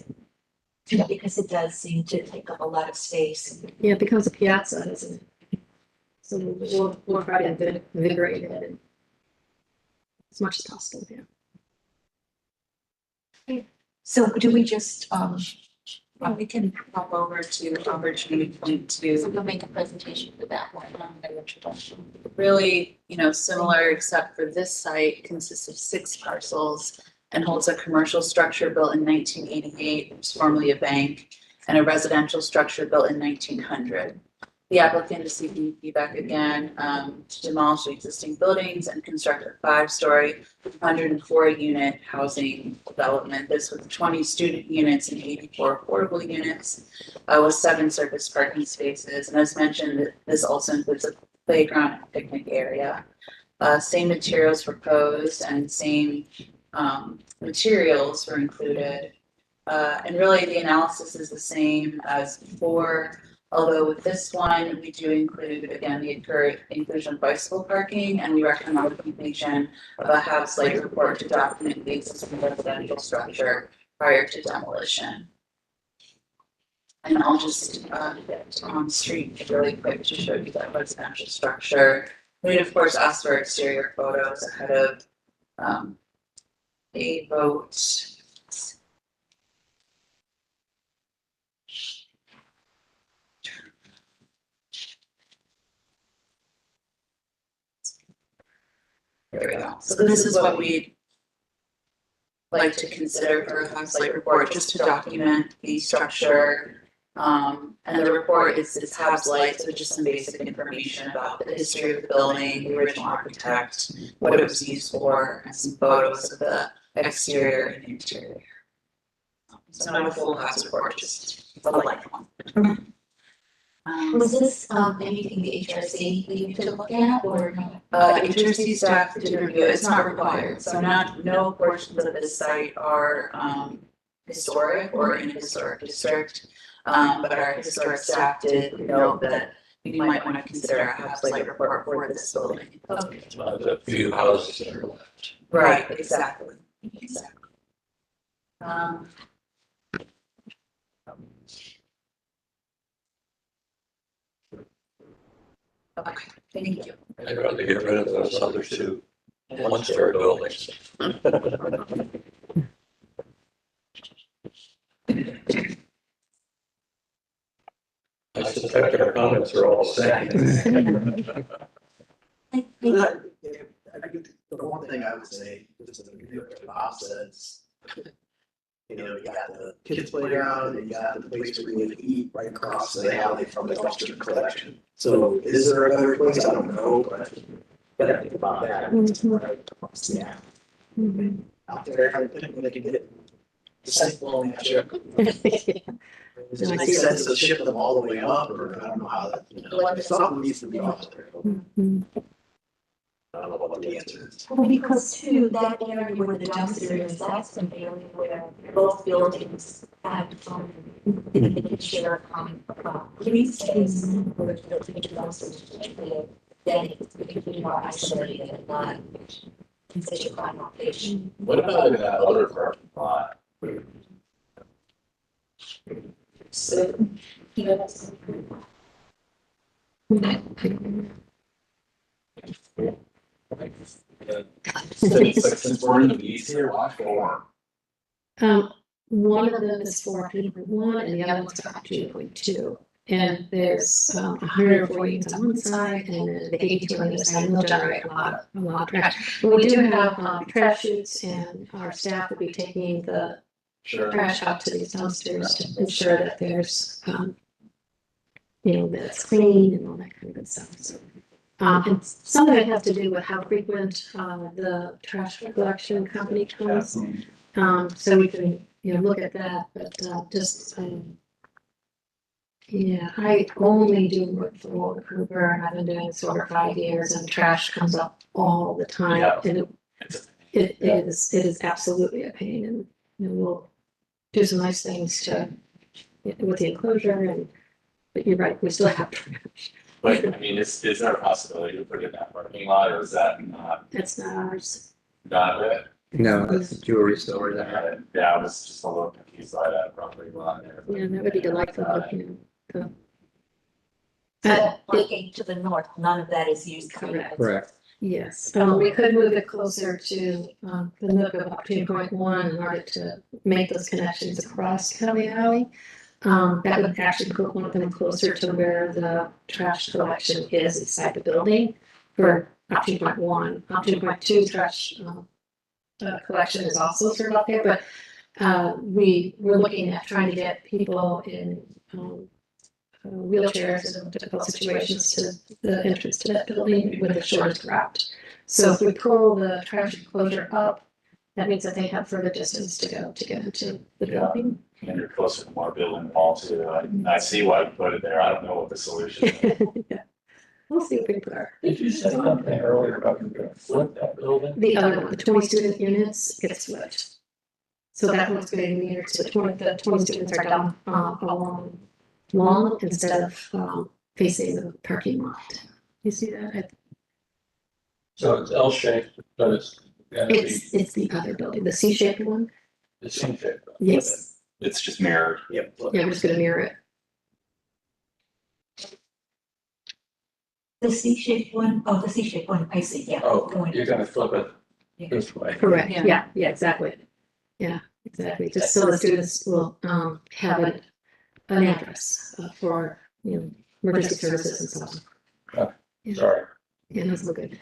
Yeah, because it does seem to take up a lot of space. Yeah, it becomes a piazza, doesn't it? So we'll try to invigorate it as much as possible. Yeah. So do we just, We can pop over to opportunity point two. So we'll make a presentation for that one on the introduction. Really, similar, except for this site consists of 6 parcels and holds a commercial structure built in 1988, it was formerly a bank, and a residential structure built in 1900. The applicant is seeking feedback again to demolish the existing buildings and construct a 5-story, 104-unit housing development. This with 20 student units and 84 affordable units, with 7 surface parking spaces. And as mentioned, this also includes a playground and picnic area. Same materials proposed and same materials were included. And really the analysis is the same as before. Although with this one, we do include, again, the inclusion of bicycle parking, and we recommend the completion of a house site report to document the existing residential structure prior to demolition. And I'll just get on street really quick to show you that residential structure. We'd of course ask for exterior photos ahead of a vote. There we go. So this is what we'd like to consider for a house site report, just to document the structure. And the report is HABs light, so just some basic information about the history of the building, the original architect, what it was used for, and some photos of the exterior and interior. So not a full house report, just a light one. Was this anything the HRC needed to look at, or no? HRC staff did review it. It's not required, so no portions of this site are historic or in a historic district. But our historic staff did note that you might want to consider a house site report for this building. It's one of the few houses that are left. Right, exactly. Okay, thank you. I'd rather get rid of those other two one-story buildings. I suspect our comments are all the same. I think the one thing I would say is that Bob says, you know, you got the kids' playground and you got the place where you eat right across the alley from the dumpster collection. So is there a better place? I don't know, but gotta think about that. Yeah. Out there, I think they can get the same blown at you. Does it make sense to ship them all the way up, or I don't know how that, you know, something needs to be off there. I don't know what the answer is. Well, because too, that area where the dumpster is, that's an area where both buildings have, they can share a common, green space, where the dumpsters, then it can be more isolated and not in such a prime location. What about in that other parking lot? So, you know, that's. Since we're in the weeds here, why 4? One of them is for 2.1 and the other one's for 2.2. And there's 140 units on one side and then the 82 on the other side, and they'll generate a lot of trash. But we do have trash chutes, and our staff will be taking the trash out to these dumpsters to ensure that there's, that it's clean and all that kind of good stuff. So, and some of it has to do with how frequent the trash collection company comes. So we can, look at that, but I only do work for Walter Cooper, and I've been doing this over 5 years, and trash comes up all the time. Yeah. And it is absolutely a pain, and we'll do some nice things with the enclosure, but you're right, we still have trash. But I mean, is there a possibility to put it in that parking lot, or is that not? That's not ours. Not it? No, that's the jewelry store there. Yeah, I was just a little confused by that property lot there. Yeah, that would be delightful. But looking to the north, none of that is used. Correct. Yes, we could move it closer to the nook of 2.1 in order to make those connections across County Alley. That would actually put one of them closer to where the trash collection is inside the building for 2.1. 2.2 trash collection is also sort of up there, but we're looking at trying to get people in wheelchairs in difficult situations to the entrance to that building with the shortest route. So if we pull the trash enclosure up, that means that they have further distance to go to get into the building. And you're closer to more building wall too. I see why you put it there. I don't know what the solution is. Yeah. We'll see if we can put our. Did you say something earlier about you going to flip that building? The other one, the 20 student units gets flipped. So that one's going to be near to the 20 students are down along long instead of facing the parking lot. You see that? So it's L-shaped, but it's. It's the other building, the C-shaped one. The C-shaped. Yes. It's just mirrored. Yep. Yeah, I'm just gonna mirror it. The C-shaped one, the C-shaped one, I see, yeah. Oh, you're gonna flip it this way. Correct, yeah, exactly. Yeah, exactly. Just so the students will have an address for, emergency services and so on. Sorry. Yeah, that's look good.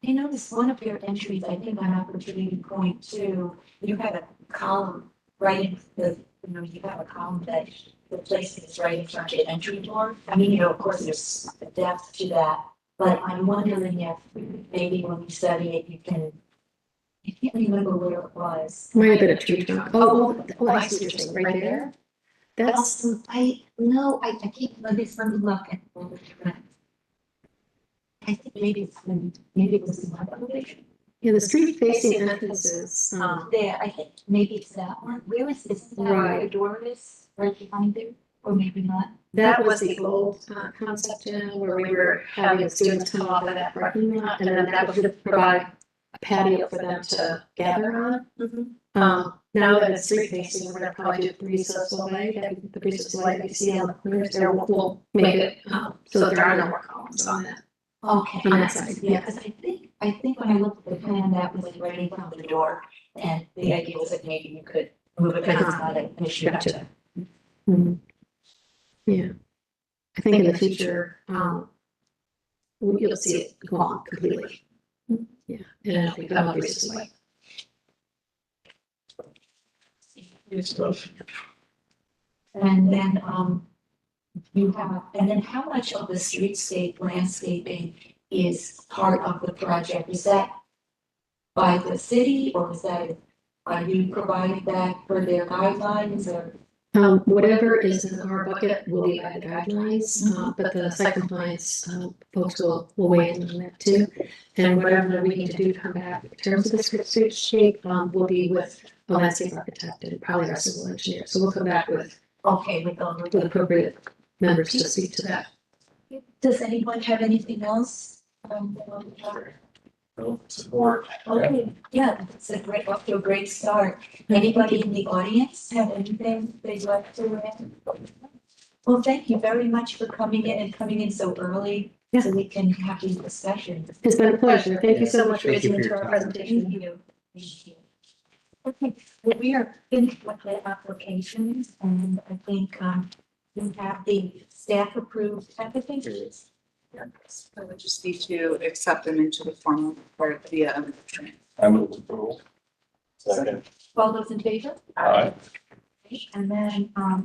You notice one of your entries, I think on opportunity point 2, you have a column right in the, you have a column that the place is right in front of the entry door. I mean, of course, there's a depth to that, but I'm wondering if maybe when you study it, you can, I can't remember where it was. Might have been a tree trunk. Oh, I see what you're saying, right there. That's, I keep, let me look at. I think maybe it was in my elevation. the street facing entrances. There, I think maybe it's that one. Where is that where Right. the door is? Right behind there, or maybe not? That was the old concept where we were having students come off of that parking lot, and then that would provide a patio for them to gather on. now that it's street facing, we're gonna probably do the Breezes Way, the Breezes Way that you see on the corners there, we'll make it, so that there are no more columns on that. Okay. On that side, Yeah, because I think when I looked at the plan, that was right in front of the door, and the idea was that maybe you could move it, because it's not an issue. Gotcha. Mhm. Yeah. I think in the future, you'll see it go on completely. Yeah, and I don't think that'll be this way. And then, and then how much of the streetscape landscaping is part of the project? Is that by the city, or is that, are you providing that for their guidelines, or? Whatever is in our bucket will be by the guidelines, but the site compliance, folks will weigh in on that too. And whatever we need to do to come back in terms of the streetscape, will be with a landscape architect and probably our civil engineer. So we'll come back with, Okay, with appropriate members to speak to that. does anyone have anything else? Support. Okay, yeah, it's a great, off to a great start. Anybody in the audience have anything they'd like to add? Well, thank you very much for coming in and coming in so early, so we can have these discussions. It's been a pleasure. Thank you so much for Thank you listening for to your our time. presentation. Thank you. Thank you. Okay, well, we are finished with the applications, and I think, we have the staff approved applications. I would just need to accept them into the formal part via. I move approval. Second. All those in favor? Aye. And then, I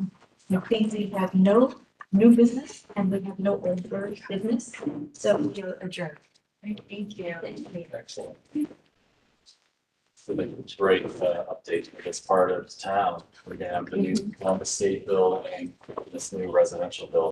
think we have no new business and we have no old business, so we'll adjourn. Thank you. Excellent. So it's great update for this part of town. We're gonna have the new Columbus State building, this new residential building.